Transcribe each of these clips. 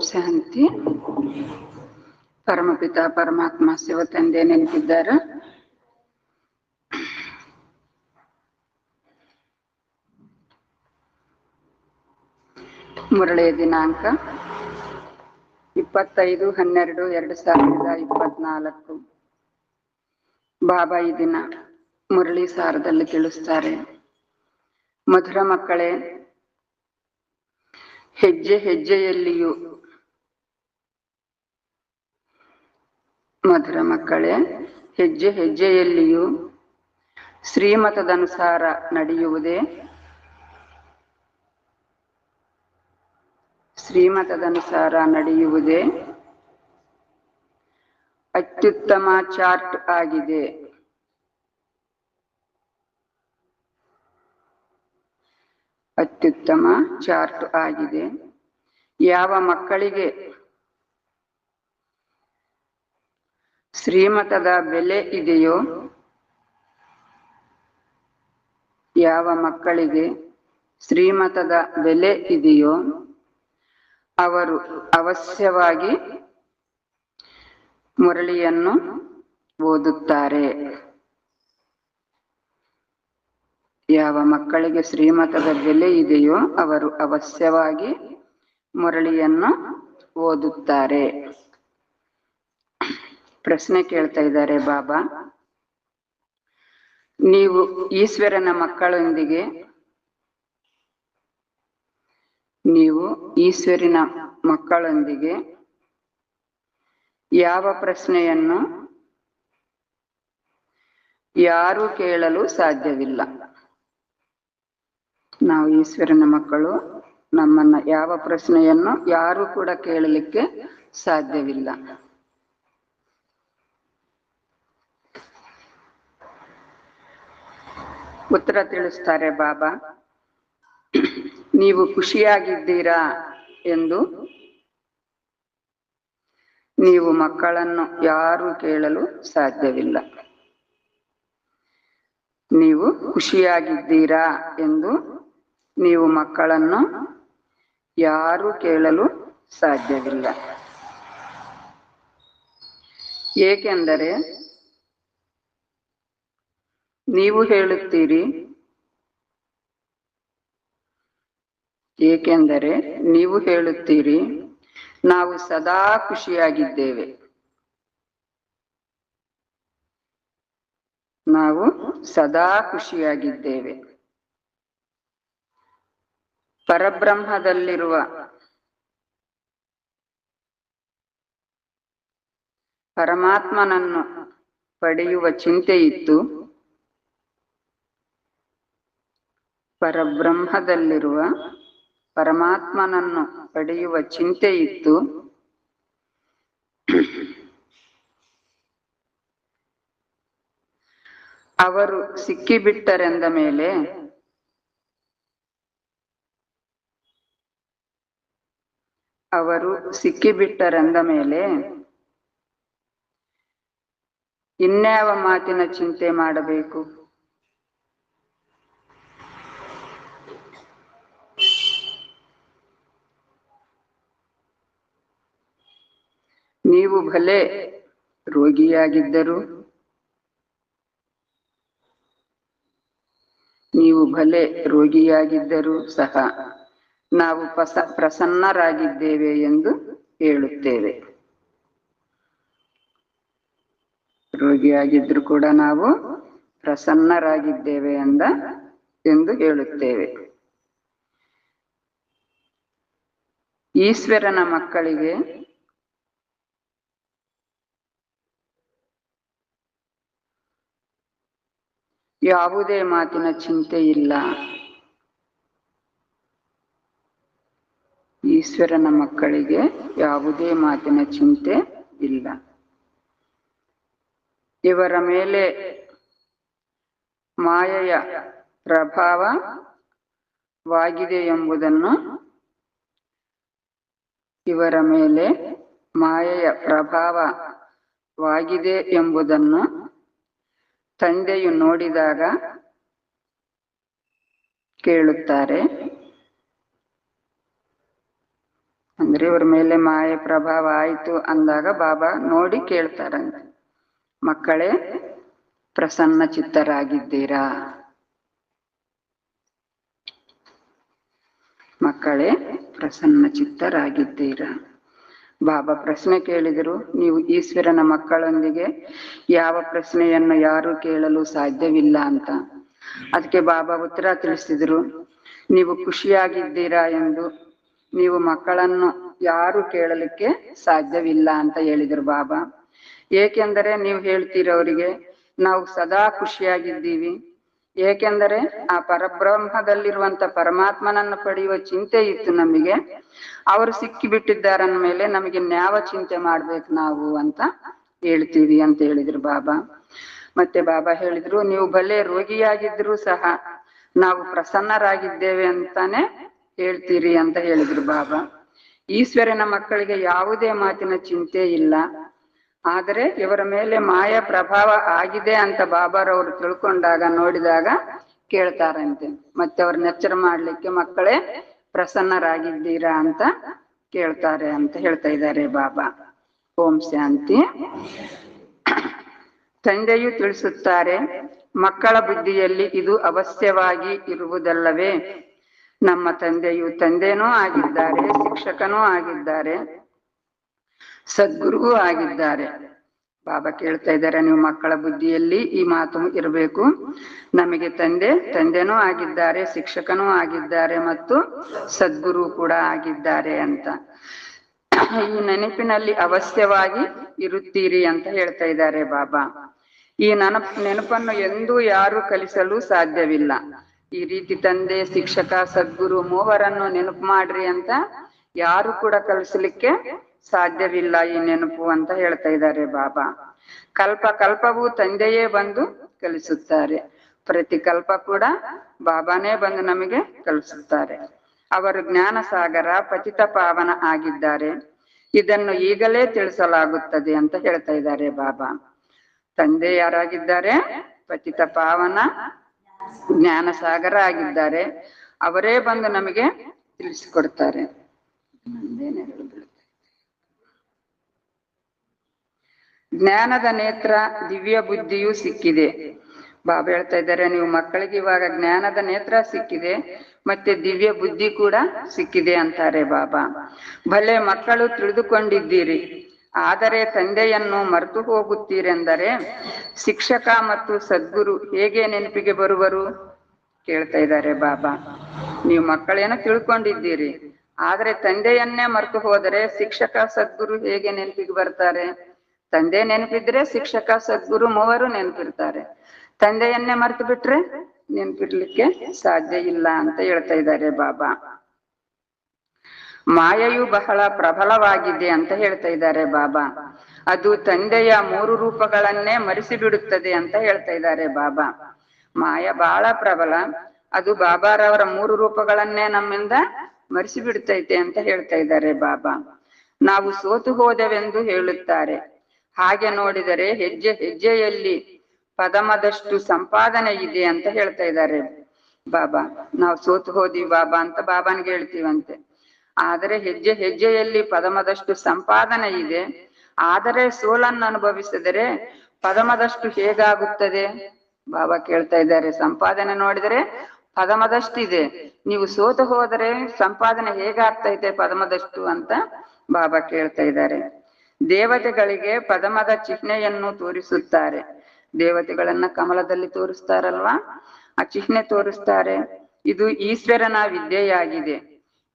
ಶಾಂತಿ. ಪರಮಪಿತ ಪರಮಾತ್ಮ ಶಿವ ತಂದೆ ನೆನಪಿದ್ದಾರೆ. ಮುರಳಿಯ ದಿನಾಂಕ 25/12/2024. ಬಾಬಾ ಈ ದಿನ ಮುರಳಿ ಸಾರದಲ್ಲಿ ತಿಳಿಸ್ತಾರೆ. ಮಧುರ ಮಕ್ಕಳೇ, ಹೆಜ್ಜೆ ಹೆಜ್ಜೆಯಲ್ಲಿಯೂ ಮಧುರ ಮಕ್ಕಳೇ ಹೆಜ್ಜೆ ಹೆಜ್ಜೆಯಲ್ಲಿಯೂ ಶ್ರೀಮತದನುಸಾರ ನಡೆಯುವುದೇ ಅತ್ಯುತ್ತಮ ಚಾರ್ಟ್ ಆಗಿದೆ. ಅತ್ಯುತ್ತಮ ಚಾರ್ಟ್ ಆಗಿದೆ. ಯಾವ ಮಕ್ಕಳಿಗೆ ಶ್ರೀಮತದ ಬೆಲೆ ಇದೆಯೋ, ಯಾವ ಮಕ್ಕಳಿಗೆ ಶ್ರೀಮತದ ಬೆಲೆ ಇದೆಯೋ ಅವರು ಅವಶ್ಯವಾಗಿ ಮುರಳಿಯನ್ನು ಓದುತ್ತಾರೆ. ಯಾವ ಮಕ್ಕಳಿಗೆ ಶ್ರೀಮತದ ಬೆಲೆ ಇದೆಯೋ ಅವರು ಅವಶ್ಯವಾಗಿ ಮುರಳಿಯನ್ನು ಓದುತ್ತಾರೆ. ಪ್ರಶ್ನೆ ಕೇಳ್ತಾ ಇದ್ದಾರೆ ಬಾಬಾ, ನೀವು ಈಶ್ವರನ ಮಕ್ಕಳೊಂದಿಗೆ ಯಾವ ಪ್ರಶ್ನೆಯನ್ನು ಯಾರೂ ಕೇಳಲು ಸಾಧ್ಯವಿಲ್ಲ. ನಾವು ಈಶ್ವರನ ಮಕ್ಕಳು, ನಮ್ಮನ್ನ ಯಾವ ಪ್ರಶ್ನೆಯನ್ನು ಯಾರೂ ಕೂಡ ಕೇಳಲಿಕ್ಕೆ ಸಾಧ್ಯವಿಲ್ಲ. ಉತ್ತರ ತಿಳಿಸ್ತಾರೆ ಬಾಬಾ, ನೀವು ಖುಷಿಯಾಗಿದ್ದೀರಾ ಎಂದು ನೀವು ಮಕ್ಕಳನ್ನು ಯಾರೂ ಕೇಳಲು ಸಾಧ್ಯವಿಲ್ಲ. ನೀವು ಖುಷಿಯಾಗಿದ್ದೀರಾ ಎಂದು ನೀವು ಮಕ್ಕಳನ್ನು ಯಾರೂ ಕೇಳಲು ಸಾಧ್ಯವಿಲ್ಲ. ಏಕೆಂದರೆ ನೀವು ಹೇಳುತ್ತೀರಿ, ನಾವು ಸದಾ ಖುಷಿಯಾಗಿದ್ದೇವೆ. ನಾವು ಸದಾ ಖುಷಿಯಾಗಿದ್ದೇವೆ. ಪರಬ್ರಹ್ಮದಲ್ಲಿರುವ ಪರಮಾತ್ಮನನ್ನು ಪಡೆಯುವ ಚಿಂತೆ ಇತ್ತು. ಪರಬ್ರಹ್ಮದಲ್ಲಿರುವ ಪರಮಾತ್ಮನನ್ನು ಪಡೆಯುವ ಚಿಂತೆ ಇತ್ತು. ಅವರು ಸಿಕ್ಕಿಬಿಟ್ಟರೆಂದ ಮೇಲೆ ಇನ್ಯಾವ ಮಾತಿನ ಚಿಂತೆ ಮಾಡಬೇಕು? ನೀವು ಭಲೆ ರೋಗಿಯಾಗಿದ್ದರೂ ಸಹ ನಾವು ಪ್ರಸನ್ನರಾಗಿದ್ದೇವೆ ಎಂದು ಹೇಳುತ್ತೇವೆ. ರೋಗಿಯಾಗಿದ್ರೂ ಕೂಡ ನಾವು ಪ್ರಸನ್ನರಾಗಿದ್ದೇವೆ ಎಂದು ಹೇಳುತ್ತೇವೆ. ಈಶ್ವರನ ಮಕ್ಕಳಿಗೆ ಯಾವುದೇ ಮಾತಿನ ಚಿಂತೆ ಇಲ್ಲ. ಈಶ್ವರನ ಮಕ್ಕಳಿಗೆ ಯಾವುದೇ ಮಾತಿನ ಚಿಂತೆ ಇಲ್ಲ. ಇವರ ಮೇಲೆ ಮಾಯೆಯ ಪ್ರಭಾವವಾಗಿದೆ ಎಂಬುದನ್ನು ತಂದೆಯು ನೋಡಿದಾಗ ಕೇಳುತ್ತಾರೆ. ಅಂದ್ರೆ ಇವ್ರ ಮೇಲೆ ಮಾಯೆ ಪ್ರಭಾವ ಆಯ್ತು ಅಂದಾಗ ಬಾಬಾ ನೋಡಿ ಕೇಳ್ತಾರಂತೆ, ಮಕ್ಕಳೇ ಪ್ರಸನ್ನ ಚಿತ್ತರಾಗಿದ್ದೀರಾ? ಮಕ್ಕಳೇ ಪ್ರಸನ್ನ ಚಿತ್ತರಾಗಿದ್ದೀರಾ? ಬಾಬಾ ಪ್ರಶ್ನೆ ಕೇಳಿದರು, ನೀವು ಈಶ್ವರನ ಮಕ್ಕಳೊಂದಿಗೆ ಯಾವ ಪ್ರಶ್ನೆಯನ್ನು ಯಾರು ಕೇಳಲು ಸಾಧ್ಯವಿಲ್ಲ ಅಂತ. ಅದಕ್ಕೆ ಬಾಬಾ ಉತ್ತರ ತಿಳಿಸಿದರು, ನೀವು ಖುಷಿಯಾಗಿದ್ದೀರಾ ಎಂದು ನೀವು ಮಕ್ಕಳನ್ನು ಯಾರು ಕೇಳಲಿಕ್ಕೆ ಸಾಧ್ಯವಿಲ್ಲ ಅಂತ ಹೇಳಿದರು ಬಾಬಾ. ಏಕೆಂದರೆ ನೀವು ಹೇಳ್ತೀರ ಅವರಿಗೆ ನಾವು ಸದಾ ಖುಷಿಯಾಗಿದ್ದೀವಿ. ಏಕೆಂದರೆ ಆ ಪರಬ್ರಹ್ಮದಲ್ಲಿರುವಂತ ಪರಮಾತ್ಮನನ್ನು ಪಡೆಯುವ ಚಿಂತೆ ಇತ್ತು ನಮಗೆ. ಅವರು ಸಿಕ್ಕಿಬಿಟ್ಟಿದ್ದಾರನ್ನ ಮೇಲೆ ನಮಗೆ ನ್ಯಾವ ಚಿಂತೆ ಮಾಡ್ಬೇಕು ನಾವು ಅಂತ ಹೇಳ್ತೀವಿ ಅಂತ ಹೇಳಿದ್ರು ಬಾಬಾ. ಮತ್ತೆ ಬಾಬಾ ಹೇಳಿದ್ರು, ನೀವು ಭಲೆ ರೋಗಿಯಾಗಿದ್ರು ಸಹ ನಾವು ಪ್ರಸನ್ನರಾಗಿದ್ದೇವೆ ಅಂತಾನೆ ಹೇಳ್ತೀರಿ ಅಂತ ಹೇಳಿದ್ರು ಬಾಬಾ. ಈಶ್ವರನ ಮಕ್ಕಳಿಗೆ ಯಾವುದೇ ಮಾತಿನ ಚಿಂತೆ ಇಲ್ಲ. ಆದರೆ ಇವರ ಮೇಲೆ ಮಾಯ ಪ್ರಭಾವ ಆಗಿದೆ ಅಂತ ಬಾಬಾರವರು ತಿಳ್ಕೊಂಡಾಗ ನೋಡಿದಾಗ ಕೇಳ್ತಾರಂತೆ. ಮತ್ತೆ ಅವ್ರನ್ನ ಎಚ್ಚರ ಮಾಡ್ಲಿಕ್ಕೆ ಮಕ್ಕಳೇ ಪ್ರಸನ್ನರಾಗಿದ್ದೀರಾ ಅಂತ ಕೇಳ್ತಾರೆ ಅಂತ ಹೇಳ್ತಾ ಇದ್ದಾರೆ ಬಾಬಾ. ಓಂ ಶಾಂತಿ. ತಂದೆಯು ತಿಳಿಸುತ್ತಾರೆ, ಮಕ್ಕಳ ಬುದ್ಧಿಯಲ್ಲಿ ಇದು ಅವಶ್ಯವಾಗಿ ಇರುವುದಲ್ಲವೇ? ನಮ್ಮ ತಂದೆಯು ತಂದೆನೂ ಆಗಿದ್ದಾರೆ, ಶಿಕ್ಷಕನೂ ಆಗಿದ್ದಾರೆ, ಸದ್ಗುರುವೂ ಆಗಿದ್ದಾರೆ. ಬಾಬಾ ಕೇಳ್ತಾ ಇದ್ದಾರೆ, ನೀವು ಮಕ್ಕಳ ಬುದ್ಧಿಯಲ್ಲಿ ಈ ಮಾತು ಇರಬೇಕು, ನಮಗೆ ತಂದೆನೂ ಆಗಿದ್ದಾರೆ, ಶಿಕ್ಷಕನೂ ಆಗಿದ್ದಾರೆ ಮತ್ತು ಸದ್ಗುರು ಕೂಡ ಆಗಿದ್ದಾರೆ ಅಂತ. ಈ ನೆನಪಿನಲ್ಲಿ ಅವಶ್ಯವಾಗಿ ಇರುತ್ತೀರಿ ಅಂತ ಹೇಳ್ತಾ ಇದ್ದಾರೆ ಬಾಬಾ. ಈ ನೆನಪನ್ನು ಎಂದೂ ಯಾರು ಕಲಿಸಲು ಸಾಧ್ಯವಿಲ್ಲ. ಈ ರೀತಿ ತಂದೆ, ಶಿಕ್ಷಕ, ಸದ್ಗುರು ಮೂವರನ್ನು ನೆನಪು ಮಾಡ್ರಿ ಅಂತ ಯಾರು ಕೂಡ ಕಲಿಸಲಿಕ್ಕೆ ಸಾಧ್ಯವಿಲ್ಲ ಈ ನೆನಪು ಅಂತ ಹೇಳ್ತಾ ಇದ್ದಾರೆ ಬಾಬಾ. ಕಲ್ಪವೂ ತಂದೆಯೇ ಬಂದು ಕಲಿಸುತ್ತಾರೆ. ಪ್ರತಿ ಕಲ್ಪ ಕೂಡ ಬಾಬಾನೇ ಬಂದು ನಮಗೆ ಕಲಿಸುತ್ತಾರೆ. ಅವರು ಜ್ಞಾನ ಸಾಗರ, ಪತಿತ ಪಾವನ ಆಗಿದ್ದಾರೆ. ಇದನ್ನು ಈಗಲೇ ತಿಳಿಸಲಾಗುತ್ತದೆ ಅಂತ ಹೇಳ್ತಾ ಇದ್ದಾರೆ ಬಾಬಾ. ತಂದೆ ಯಾರಾಗಿದ್ದಾರೆ? ಪತಿತ ಪಾವನ ಜ್ಞಾನ ಸಾಗರ ಆಗಿದ್ದಾರೆ. ಅವರೇ ಬಂದು ನಮಗೆ ತಿಳಿಸಿಕೊಡ್ತಾರೆ. ಜ್ಞಾನದ ನೇತ್ರ, ದಿವ್ಯ ಬುದ್ಧಿಯೂ ಸಿಕ್ಕಿದೆ. ಬಾಬಾ ಹೇಳ್ತಾ ಇದ್ದಾರೆ, ನೀವು ಮಕ್ಕಳಿಗೆ ಇವಾಗ ಜ್ಞಾನದ ನೇತ್ರ ಸಿಕ್ಕಿದೆ, ಮತ್ತೆ ದಿವ್ಯ ಬುದ್ಧಿ ಕೂಡ ಸಿಕ್ಕಿದೆ ಅಂತಾರೆ ಬಾಬಾ. ಭಲೆ ಮಕ್ಕಳು ತಿಳಿದುಕೊಂಡಿದ್ದೀರಿ, ಆದರೆ ತಂದೆಯನ್ನು ಮರೆತು ಹೋಗುತ್ತೀರೆಂದರೆ ಶಿಕ್ಷಕ ಮತ್ತು ಸದ್ಗುರು ಹೇಗೆ ನೆನಪಿಗೆ ಬರುವರು? ಕೇಳ್ತಾ ಇದ್ದಾರೆ ಬಾಬಾ. ನೀವು ಮಕ್ಕಳೇನೋ ತಿಳ್ಕೊಂಡಿದ್ದೀರಿ, ಆದ್ರೆ ತಂದೆಯನ್ನೇ ಮರೆತು ಹೋದರೆ ಶಿಕ್ಷಕ ಸದ್ಗುರು ಹೇಗೆ ನೆನಪಿಗೆ ಬರ್ತಾರೆ? ತಂದೆ ನೆನಪಿದ್ರೆ ಶಿಕ್ಷಕ ಸದ್ಗುರು ಮೂವರು ನೆನಪಿರ್ತಾರೆ. ತಂದೆಯನ್ನೇ ಮರೆತು ಬಿಟ್ರೆ ನೆನಪಿರ್ಲಿಕ್ಕೆ ಸಾಧ್ಯ ಇಲ್ಲ ಅಂತ ಹೇಳ್ತಾ ಇದ್ದಾರೆ ಬಾಬಾ. ಮಾಯೆಯು ಬಹಳ ಪ್ರಬಲವಾಗಿದೆ ಅಂತ ಹೇಳ್ತಾ ಇದ್ದಾರೆ ಬಾಬಾ. ಅದು ತಂದೆಯ 3 ರೂಪಗಳನ್ನೇ ಮರೆಸಿ ಬಿಡುತ್ತದೆ ಅಂತ ಹೇಳ್ತಾ ಇದ್ದಾರೆ ಬಾಬಾ. ಮಾಯ ಬಹಳ ಪ್ರಬಲ, ಅದು ಬಾಬಾರವರ 3 ರೂಪಗಳನ್ನೇ ನಮ್ಮಿಂದ ಮರೆಸಿ ಬಿಡ್ತೈತೆ ಅಂತ ಹೇಳ್ತಾ ಇದ್ದಾರೆ ಬಾಬಾ. ನಾವು ಸೋತು ಹೋದೆವೆಂದು ಹೇಳುತ್ತಾರೆ. ಹಾಗೆ ನೋಡಿದರೆ ಹೆಜ್ಜೆ ಹೆಜ್ಜೆಯಲ್ಲಿ ಪದಮದಷ್ಟು ಸಂಪಾದನೆ ಇದೆ ಅಂತ ಹೇಳ್ತಾ ಇದ್ದಾರೆ ಬಾಬಾ. ನಾವು ಸೋತು ಹೋದ್ವಿ ಬಾಬಾ ಅಂತ ಬಾಬಾನಿಗೆ ಹೇಳ್ತೀವಂತೆ. ಆದರೆ ಹೆಜ್ಜೆ ಹೆಜ್ಜೆಯಲ್ಲಿ ಪದಮದಷ್ಟು ಸಂಪಾದನೆ ಇದೆ. ಆದರೆ ಸೋಲನ್ನು ಅನುಭವಿಸಿದರೆ ಪದಮದಷ್ಟು ಹೇಗಾಗುತ್ತದೆ? ಬಾಬಾ ಕೇಳ್ತಾ ಇದ್ದಾರೆ. ಸಂಪಾದನೆ ನೋಡಿದರೆ ಪದಮದಷ್ಟಿದೆ, ನೀವು ಸೋತು ಹೋದರೆ ಸಂಪಾದನೆ ಹೇಗಾಗ್ತೈತೆ ಪದಮದಷ್ಟು ಅಂತ ಬಾಬಾ ಕೇಳ್ತಾ ಇದ್ದಾರೆ. ದೇವತೆಗಳಿಗೆ ಪದಮದ ಚಿಹ್ನೆಯನ್ನು ತೋರಿಸುತ್ತಾರೆ. ದೇವತೆಗಳನ್ನ ಕಮಲದಲ್ಲಿ ತೋರಿಸ್ತಾರಲ್ವಾ, ಆ ಚಿಹ್ನೆ ತೋರಿಸ್ತಾರೆ. ಇದು ಈಶ್ವರನ ವಿದ್ಯೆಯಾಗಿದೆ.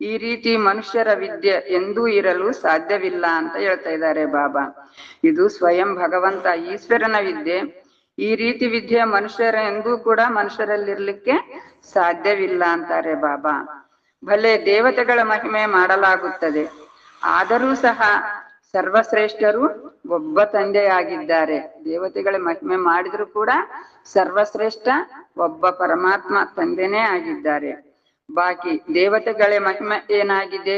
ಈ ರೀತಿ ಮನುಷ್ಯರ ವಿದ್ಯೆ ಎಂದೂ ಇರಲು ಸಾಧ್ಯವಿಲ್ಲ ಅಂತ ಹೇಳ್ತಾ ಇದ್ದಾರೆ ಬಾಬಾ. ಇದು ಸ್ವಯಂ ಭಗವಂತ ಈಶ್ವರನ ವಿದ್ಯೆ. ಈ ರೀತಿ ವಿದ್ಯೆ ಮನುಷ್ಯರ ಎಂದೂ ಕೂಡ ಮನುಷ್ಯರಲ್ಲಿರ್ಲಿಕ್ಕೆ ಸಾಧ್ಯವಿಲ್ಲ ಅಂತಾರೆ ಬಾಬಾ. ಭಲೆ ದೇವತೆಗಳ ಮಹಿಮೆ ಮಾಡಲಾಗುತ್ತದೆ, ಆದರೂ ಸಹ ಸರ್ವಶ್ರೇಷ್ಠರು ಒಬ್ಬ ತಂದೆಯಾಗಿದ್ದಾರೆ. ದೇವತೆಗಳ ಮಹಿಮೆ ಮಾಡಿದ್ರು ಕೂಡ ಸರ್ವಶ್ರೇಷ್ಠ ಒಬ್ಬ ಪರಮಾತ್ಮ ತಂದೆನೇ ಆಗಿದ್ದಾರೆ. ಬಾಕಿ ದೇವತೆಗಳ ಮಹಿಮೆ ಏನಾಗಿದೆ?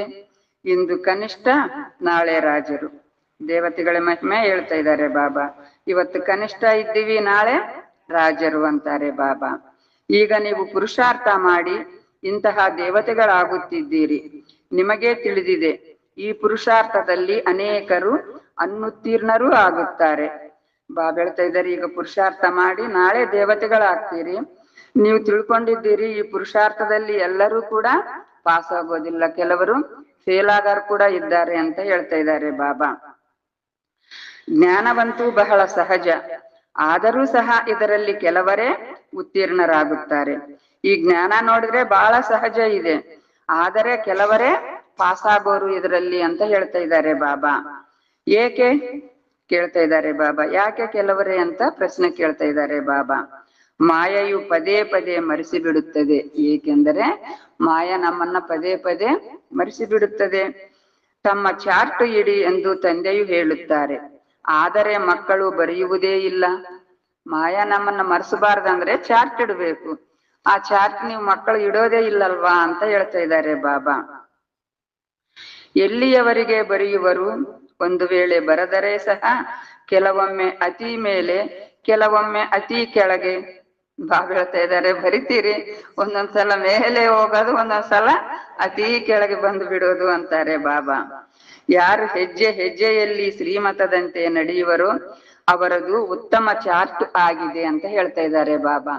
ಇಂದು ಕನಿಷ್ಠ, ನಾಳೆ ರಾಜರು. ದೇವತೆಗಳ ಮಹಿಮೆ ಹೇಳ್ತಾ ಇದ್ದಾರೆ ಬಾಬಾ. ಇವತ್ತು ಕನಿಷ್ಠ ಇದ್ದೀವಿ, ನಾಳೆ ರಾಜರು ಅಂತಾರೆ ಬಾಬಾ. ಈಗ ನೀವು ಪುರುಷಾರ್ಥ ಮಾಡಿ ಇಂತಹ ದೇವತೆಗಳಾಗುತ್ತಿದ್ದೀರಿ. ನಿಮಗೆ ತಿಳಿದಿದೆ ಈ ಪುರುಷಾರ್ಥದಲ್ಲಿ ಅನೇಕರು ಅನುತ್ತೀರ್ಣರೂ ಆಗುತ್ತಾರೆ. ಬಾಬಾ ಹೇಳ್ತಾ ಇದ್ದಾರೆ, ಈಗ ಪುರುಷಾರ್ಥ ಮಾಡಿ ನಾಳೆ ದೇವತೆಗಳಾಗ್ತೀರಿ. ನೀವು ತಿಳ್ಕೊಂಡಿದ್ದೀರಿ ಈ ಪುರುಷಾರ್ಥದಲ್ಲಿ ಎಲ್ಲರೂ ಕೂಡ ಪಾಸ್ ಆಗೋದಿಲ್ಲ, ಕೆಲವರು ಫೇಲ್ ಆಗಾರು ಕೂಡ ಇದ್ದಾರೆ ಅಂತ ಹೇಳ್ತಾ ಇದ್ದಾರೆ ಬಾಬಾ. ಜ್ಞಾನವಂತೂ ಬಹಳ ಸಹಜ, ಆದರೂ ಸಹ ಇದರಲ್ಲಿ ಕೆಲವರೇ ಉತ್ತೀರ್ಣರಾಗುತ್ತಾರೆ. ಈ ಜ್ಞಾನ ನೋಡಿದ್ರೆ ಬಹಳ ಸಹಜ ಇದೆ, ಆದರೆ ಕೆಲವರೇ ಪಾಸ್ ಆಗೋರು ಇದರಲ್ಲಿ ಅಂತ ಹೇಳ್ತಾ ಇದ್ದಾರೆ ಬಾಬಾ. ಏಕೆ ಕೇಳ್ತಾ ಇದ್ದಾರೆ ಬಾಬಾ, ಯಾಕೆ ಕೆಲವರೇ ಅಂತ ಪ್ರಶ್ನೆ ಕೇಳ್ತಾ ಇದ್ದಾರೆ ಬಾಬಾ. ಮಾಯೆಯು ಪದೇ ಪದೇ ಮರೆಸಿ ಬಿಡುತ್ತದೆ, ಏಕೆಂದರೆ ಮಾಯ ನಮ್ಮನ್ನ ಪದೇ ಪದೇ ಮರೆಸಿ ಬಿಡುತ್ತದೆ. ತಮ್ಮ ಚಾರ್ಟ್ ಇಡಿ ಎಂದು ತಂದೆಯು ಹೇಳುತ್ತಾರೆ, ಆದರೆ ಮಕ್ಕಳು ಬರೆಯುವುದೇ ಇಲ್ಲ. ಮಾಯ ನಮ್ಮನ್ನ ಮರೆಸಬಾರ್ದಂದ್ರೆ ಚಾರ್ಟ್ ಇಡಬೇಕು, ಆ ಚಾರ್ಟ್ ನೀವು ಮಕ್ಕಳು ಇಡೋದೇ ಇಲ್ಲಲ್ವಾ ಅಂತ ಹೇಳ್ತಾ ಇದ್ದಾರೆ ಬಾಬಾ. ಎಲ್ಲಿಯವರೆಗೆ ಬರೆಯುವರು? ಒಂದು ವೇಳೆ ಬರೆದರೆ ಸಹ ಕೆಲವೊಮ್ಮೆ ಅತಿ ಮೇಲೆ, ಕೆಲವೊಮ್ಮೆ ಅತಿ ಕೆಳಗೆ. ಬಾಬಾ ಹೇಳ್ತಾ ಇದ್ದಾರೆ, ಬರಿತೀರಿ, ಒಂದೊಂದ್ಸಲ ಮೇಲೆ ಹೋಗೋದು, ಒಂದೊಂದ್ಸಲ ಅತಿ ಕೆಳಗೆ ಬಂದು ಬಿಡೋದು ಅಂತಾರೆ ಬಾಬಾ. ಯಾರು ಹೆಜ್ಜೆ ಹೆಜ್ಜೆಯಲ್ಲಿ ಶ್ರೀಮತದಂತೆ ನಡೆಯುವರೋ ಅವರದು ಉತ್ತಮ ಚಾರ್ಟ್ ಆಗಿದೆ ಅಂತ ಹೇಳ್ತಾ ಇದ್ದಾರೆ ಬಾಬಾ.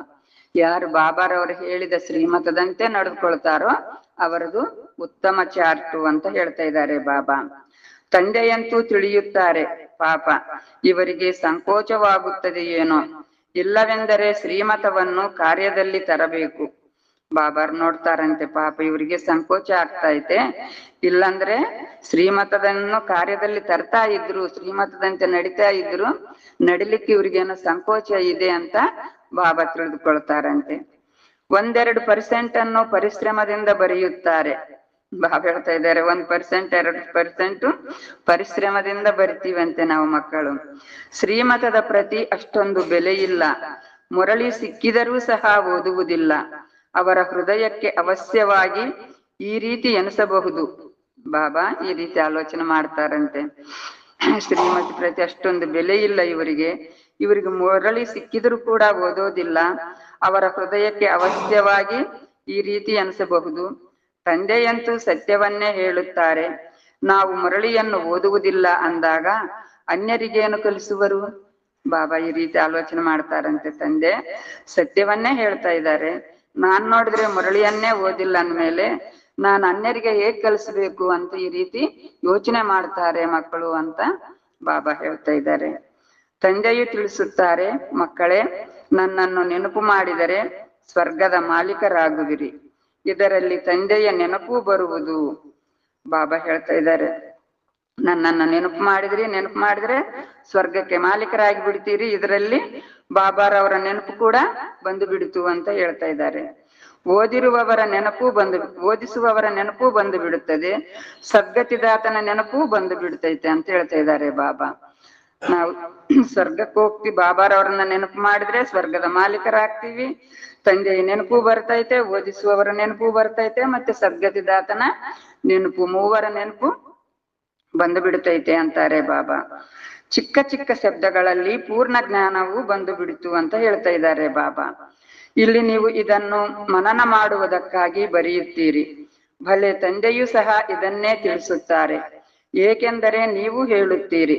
ಯಾರು ಬಾಬಾರವರು ಹೇಳಿದ ಶ್ರೀಮತದಂತೆ ನಡೆದುಕೊಳ್ತಾರೋ ಅವರದು ಉತ್ತಮ ಚಾರ್ಟು ಅಂತ ಹೇಳ್ತಾ ಇದ್ದಾರೆ ಬಾಬಾ. ತಂದೆಯಂತೂ ತಿಳಿಯುತ್ತಾರೆ, ಪಾಪ ಇವರಿಗೆ ಸಂಕೋಚವಾಗುತ್ತದೆ ಏನೋ, ಇಲ್ಲವೆಂದರೆ ಶ್ರೀಮತವನ್ನು ಕಾರ್ಯದಲ್ಲಿ ತರಬೇಕು. ಬಾಬಾರ್ ನೋಡ್ತಾರಂತೆ, ಪಾಪ ಇವರಿಗೆ ಸಂಕೋಚ ಆಗ್ತಾ ಐತೆ, ಇಲ್ಲಂದ್ರೆ ಶ್ರೀಮತದನ್ನು ಕಾರ್ಯದಲ್ಲಿ ತರ್ತಾ ಇದ್ರು, ಶ್ರೀಮತದಂತೆ ನಡೀತಾ ಇದ್ರು, ನಡಿಲಿಕ್ಕೆ ಇವ್ರಿಗೇನೋ ಸಂಕೋಚ ಇದೆ ಅಂತ ಬಾಬಾ ತಿಳಿದುಕೊಳ್ತಾರಂತೆ. 1-2% ಅನ್ನು ಪರಿಶ್ರಮದಿಂದ ಬರೆಯುತ್ತಾರೆ. ಬಾಬಾ ಹೇಳ್ತಾ ಇದ್ದಾರೆ, 1%, 2% ಪರಿಶ್ರಮದಿಂದ ಬರಿತೀವಂತೆ ನಾವು ಮಕ್ಕಳು. ಶ್ರೀಮತದ ಪ್ರತಿ ಅಷ್ಟೊಂದು ಬೆಲೆ ಇಲ್ಲ, ಮುರಳಿ ಸಿಕ್ಕಿದರೂ ಸಹ ಓದುವುದಿಲ್ಲ. ಅವರ ಹೃದಯಕ್ಕೆ ಅವಶ್ಯವಾಗಿ ಈ ರೀತಿ ಎನಿಸಬಹುದು. ಬಾಬಾ ಈ ರೀತಿ ಆಲೋಚನೆ ಮಾಡ್ತಾರಂತೆ, ಶ್ರೀಮತಿ ಪ್ರತಿ ಅಷ್ಟೊಂದು ಬೆಲೆ ಇಲ್ಲ ಇವರಿಗೆ, ಇವರಿಗೆ ಮುರಳಿ ಸಿಕ್ಕಿದರೂ ಕೂಡ ಓದೋದಿಲ್ಲ. ಅವರ ಹೃದಯಕ್ಕೆ ಅವಶ್ಯವಾಗಿ ಈ ರೀತಿ ಎನಿಸಬಹುದು. ತಂದೆಯಂತೂ ಸತ್ಯವನ್ನೇ ಹೇಳುತ್ತಾರೆ, ನಾವು ಮುರಳಿಯನ್ನು ಓದುವುದಿಲ್ಲ ಅಂದಾಗ ಅನ್ಯರಿಗೇನು ಕಲಿಸುವರು? ಬಾಬಾ ಈ ರೀತಿ ಆಲೋಚನೆ ಮಾಡ್ತಾರಂತೆ, ತಂದೆ ಸತ್ಯವನ್ನೇ ಹೇಳ್ತಾ ಇದ್ದಾರೆ, ನಾನ್ ನೋಡಿದ್ರೆ ಮುರಳಿಯನ್ನೇ ಓದಿಲ್ಲ ಅಂದ್ಮೇಲೆ ನಾನು ಅನ್ಯರಿಗೆ ಹೇಗ್ ಕಲಿಸ್ಬೇಕು ಅಂತ ಈ ರೀತಿ ಯೋಚನೆ ಮಾಡ್ತಾರೆ ಮಕ್ಕಳು ಅಂತ ಬಾಬಾ ಹೇಳ್ತಾ ಇದ್ದಾರೆ. ತಂದೆಯು ತಿಳಿಸುತ್ತಾರೆ, ಮಕ್ಕಳೇ ನನ್ನನ್ನು ನೆನಪು ಮಾಡಿದರೆ ಸ್ವರ್ಗದ ಮಾಲೀಕರಾಗುವಿರಿ. ಇದರಲ್ಲಿ ತಂದೆಯ ನೆನಪು ಬರುವುದು. ಬಾಬಾ ಹೇಳ್ತಾ ಇದ್ದಾರೆ, ನನ್ನನ್ನು ನೆನಪು ಮಾಡಿದ್ರೆ ಸ್ವರ್ಗಕ್ಕೆ ಮಾಲೀಕರಾಗಿ ಬಿಡ್ತೀರಿ. ಇದರಲ್ಲಿ ಬಾಬಾರವರ ನೆನಪು ಕೂಡ ಬಂದು ಬಿಡ್ತು ಅಂತ ಹೇಳ್ತಾ ಇದ್ದಾರೆ. ಓದಿಸುವವರ ನೆನಪು ಬಂದು ಬಿಡುತ್ತದೆ, ಸದ್ಗತಿದಾತನ ನೆನಪು ಬಂದು ಬಿಡ್ತೈತೆ ಅಂತ ಹೇಳ್ತಾ ಇದ್ದಾರೆ ಬಾಬಾ. ನಾವು ಸ್ವರ್ಗಕ್ಕೆ ಹೋಗ್ತೀವಿ, ಬಾಬಾರವ್ರನ್ನ ನೆನಪು ಮಾಡಿದ್ರೆ ಸ್ವರ್ಗದ ಮಾಲೀಕರಾಗ್ತೀವಿ. ತಂದೆಯ ನೆನಪು ಬರ್ತೈತೆ, ಓದಿಸುವವರ ನೆನಪು ಬರ್ತೈತೆ, ಮತ್ತೆ ಸದ್ಗತಿದಾತನ ನೆನಪು, ಮೂವರ ನೆನಪು ಬಂದು ಬಿಡುತ್ತೈತೆ ಅಂತಾರೆ ಬಾಬಾ. ಚಿಕ್ಕ ಚಿಕ್ಕ ಶಬ್ದಗಳಲ್ಲಿ ಪೂರ್ಣ ಜ್ಞಾನವು ಬಂದು ಬಿಡಿತು ಅಂತ ಹೇಳ್ತಾ ಇದ್ದಾರೆ ಬಾಬಾ. ಇಲ್ಲಿ ನೀವು ಇದನ್ನು ಮನನ ಮಾಡುವುದಕ್ಕಾಗಿ ಬರೆಯುತ್ತೀರಿ. ಭಲೆ ತಂದೆಯೂ ಸಹ ಇದನ್ನೇ ತಿಳಿಸುತ್ತಾರೆ, ಏಕೆಂದರೆ ನೀವು ಹೇಳುತ್ತೀರಿ.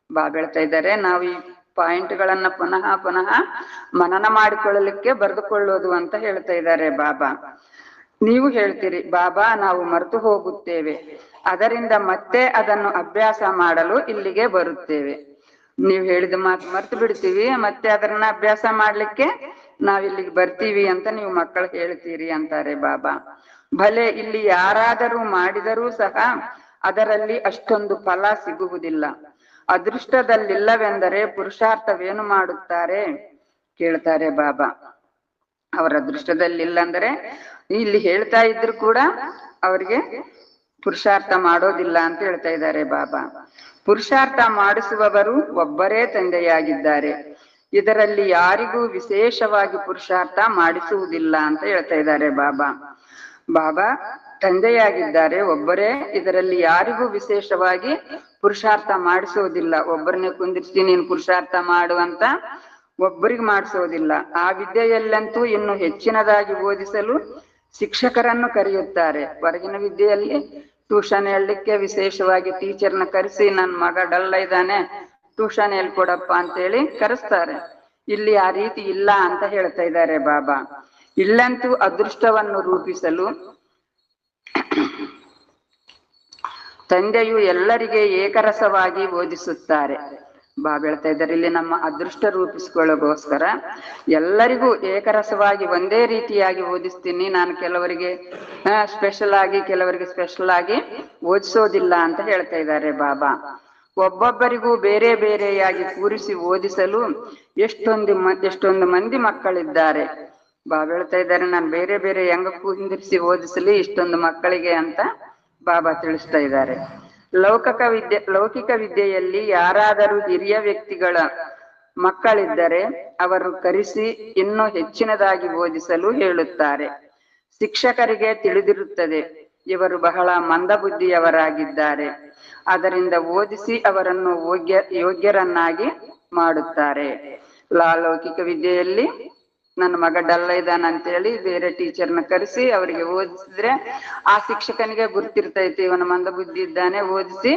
ಬಾಬಾ ಹೇಳ್ತಾ ಇದ್ದಾರೆ, ನಾವು ಈ ಪಾಯಿಂಟ್ಗಳನ್ನ ಪುನಃ ಪುನಃ ಮನನ ಮಾಡಿಕೊಳ್ಳಲಿಕ್ಕೆ ಬರೆದುಕೊಳ್ಳೋದು ಅಂತ ಹೇಳ್ತಾ ಇದ್ದಾರೆ ಬಾಬಾ. ನೀವು ಹೇಳ್ತೀರಿ, ಬಾಬಾ ನಾವು ಮರೆತು ಹೋಗುತ್ತೇವೆ, ಅದರಿಂದ ಮತ್ತೆ ಅದನ್ನು ಅಭ್ಯಾಸ ಮಾಡಲು ಇಲ್ಲಿಗೆ ಬರುತ್ತೇವೆ. ನೀವು ಹೇಳಿದ ಮಾತು ಮರ್ತು ಬಿಡ್ತೀವಿ, ಮತ್ತೆ ಅದನ್ನ ಅಭ್ಯಾಸ ಮಾಡ್ಲಿಕ್ಕೆ ನಾವಿಲ್ಲಿಗೆ ಬರ್ತೀವಿ ಅಂತ ನೀವು ಮಕ್ಕಳು ಹೇಳ್ತೀರಿ ಅಂತಾರೆ ಬಾಬಾ. ಭಲೆ ಇಲ್ಲಿ ಯಾರಾದರೂ ಮಾಡಿದರೂ ಸಹ ಅದರಲ್ಲಿ ಅಷ್ಟೊಂದು ಫಲ ಸಿಗುವುದಿಲ್ಲ. ಅದೃಷ್ಟದಲ್ಲಿಲ್ಲವೆಂದರೆ ಪುರುಷಾರ್ಥವೇನು ಮಾಡುತ್ತಾರೆ ಕೇಳ್ತಾರೆ ಬಾಬಾ. ಅವರ ಅದೃಷ್ಟದಲ್ಲಿಲ್ಲ ಅಂದ್ರೆ ಇಲ್ಲಿ ಹೇಳ್ತಾ ಇದ್ರು ಕೂಡ ಅವರಿಗೆ ಪುರುಷಾರ್ಥ ಮಾಡೋದಿಲ್ಲ ಅಂತ ಹೇಳ್ತಾ ಇದ್ದಾರೆ ಬಾಬಾ. ಪುರುಷಾರ್ಥ ಮಾಡಿಸುವವರು ಒಬ್ಬರೇ ತಂದೆಯಾಗಿದ್ದಾರೆ, ಇದರಲ್ಲಿ ಯಾರಿಗೂ ವಿಶೇಷವಾಗಿ ಪುರುಷಾರ್ಥ ಮಾಡಿಸುವುದಿಲ್ಲ ಅಂತ ಹೇಳ್ತಾ ಇದ್ದಾರೆ ಬಾಬಾ. ಬಾಬಾ ತಂದೆಯಾಗಿದ್ದಾರೆ ಒಬ್ಬರೇ, ಇದರಲ್ಲಿ ಯಾರಿಗೂ ವಿಶೇಷವಾಗಿ ಪುರುಷಾರ್ಥ ಮಾಡಿಸೋದಿಲ್ಲ. ಒಬ್ಬರನ್ನೇ ಕುಂದಿರ್ಸಿ ನೀನು ಪುರುಷಾರ್ಥ ಮಾಡುವಂತ ಒಬ್ಬರಿಗೆ ಮಾಡಿಸೋದಿಲ್ಲ. ಆ ವಿದ್ಯೆಯಲ್ಲಂತೂ ಇನ್ನು ಹೆಚ್ಚಿನದಾಗಿ ಓದಿಸಲು ಶಿಕ್ಷಕರನ್ನು ಕರೆಯುತ್ತಾರೆ. ಹೊರಗಿನ ವಿದ್ಯೆಯಲ್ಲಿ ಟ್ಯೂಷನ್ ಹೇಳಲಿಕ್ಕೆ ವಿಶೇಷವಾಗಿ ಟೀಚರ್ನ ಕರೆಸಿ ನನ್ನ ಮಗ ಡಲ್ಲ ಇದ್ದಾನೆ, ಟ್ಯೂಷನ್ ಹೇಳ್ಕೊಡಪ್ಪ ಅಂತೇಳಿ ಕರೆಸ್ತಾರೆ. ಇಲ್ಲಿ ಆ ರೀತಿ ಇಲ್ಲ ಅಂತ ಹೇಳ್ತಾ ಇದ್ದಾರೆ ಬಾಬಾ. ಇಲ್ಲಂತೂ ಅದೃಷ್ಟವನ್ನು ರೂಪಿಸಲು ತಂದೆಯು ಎಲ್ಲರಿಗೆ ಏಕರಸವಾಗಿ ಓದಿಸುತ್ತಾರೆ. ಬಾಬಾ ಹೇಳ್ತಾ ಇದ್ದಾರೆ, ಇಲ್ಲಿ ನಮ್ಮ ಅದೃಷ್ಟ ರೂಪಿಸಿಕೊಳ್ಳೋಗೋಸ್ಕರ ಎಲ್ಲರಿಗೂ ಏಕರಸವಾಗಿ ಒಂದೇ ರೀತಿಯಾಗಿ ಓದಿಸ್ತೀನಿ ನಾನು. ಕೆಲವರಿಗೆ ಸ್ಪೆಷಲ್ ಆಗಿ, ಕೆಲವರಿಗೆ ಸ್ಪೆಷಲ್ ಆಗಿ ಓದಿಸೋದಿಲ್ಲ ಅಂತ ಹೇಳ್ತಾ ಇದ್ದಾರೆ ಬಾಬಾ. ಒಬ್ಬೊಬ್ಬರಿಗೂ ಬೇರೆ ಬೇರೆಯಾಗಿ ಕೂರಿಸಿ ಓದಿಸಲು ಎಷ್ಟೊಂದು ಮಂದಿ ಮಕ್ಕಳಿದ್ದಾರೆ. ಬಾಬಾ ಹೇಳ್ತಾ ಇದ್ದಾರೆ, ನಾನು ಬೇರೆ ಬೇರೆ ಹೆಂಗ ಕುಂದಿರಿಸಿ ಓದಿಸಲಿ ಇಷ್ಟೊಂದು ಮಕ್ಕಳಿಗೆ ಅಂತ ಬಾಬಾ ತಿಳಿಸ್ತಾ ಇದ್ದಾರೆ. ಲೌಕಿಕ ವಿದ್ಯೆಯಲ್ಲಿ ಯಾರಾದರೂ ಹಿರಿಯ ವ್ಯಕ್ತಿಗಳ ಮಕ್ಕಳಿದ್ದರೆ ಅವರು ಕರೆಸಿ ಇನ್ನೂ ಹೆಚ್ಚಿನದಾಗಿ ಓದಿಸಲು ಹೇಳುತ್ತಾರೆ. ಶಿಕ್ಷಕರಿಗೆ ತಿಳಿದಿರುತ್ತದೆ ಇವರು ಬಹಳ ಮಂದಬುದ್ಧಿಯವರಾಗಿದ್ದಾರೆ, ಅದರಿಂದ ಓದಿಸಿ ಅವರನ್ನು ಯೋಗ್ಯರನ್ನಾಗಿ ಮಾಡುತ್ತಾರೆ. ಲೌಕಿಕ ವಿದ್ಯೆಯಲ್ಲಿ ನನ್ನ ಮಗ ಡಲ್ಲ ಇದ್ದಾನಂತೇಳಿ ಬೇರೆ ಟೀಚರ್ನ ಕರೆಸಿ ಅವರಿಗೆ ಓದಿಸಿದ್ರೆ ಆ ಶಿಕ್ಷಕನಿಗೆ ಗುರ್ತಿರ್ತೈತಿ ಇವನ ಮಂದ ಬುದ್ಧಿ ಇದ್ದಾನೆ, ಓದಿಸಿ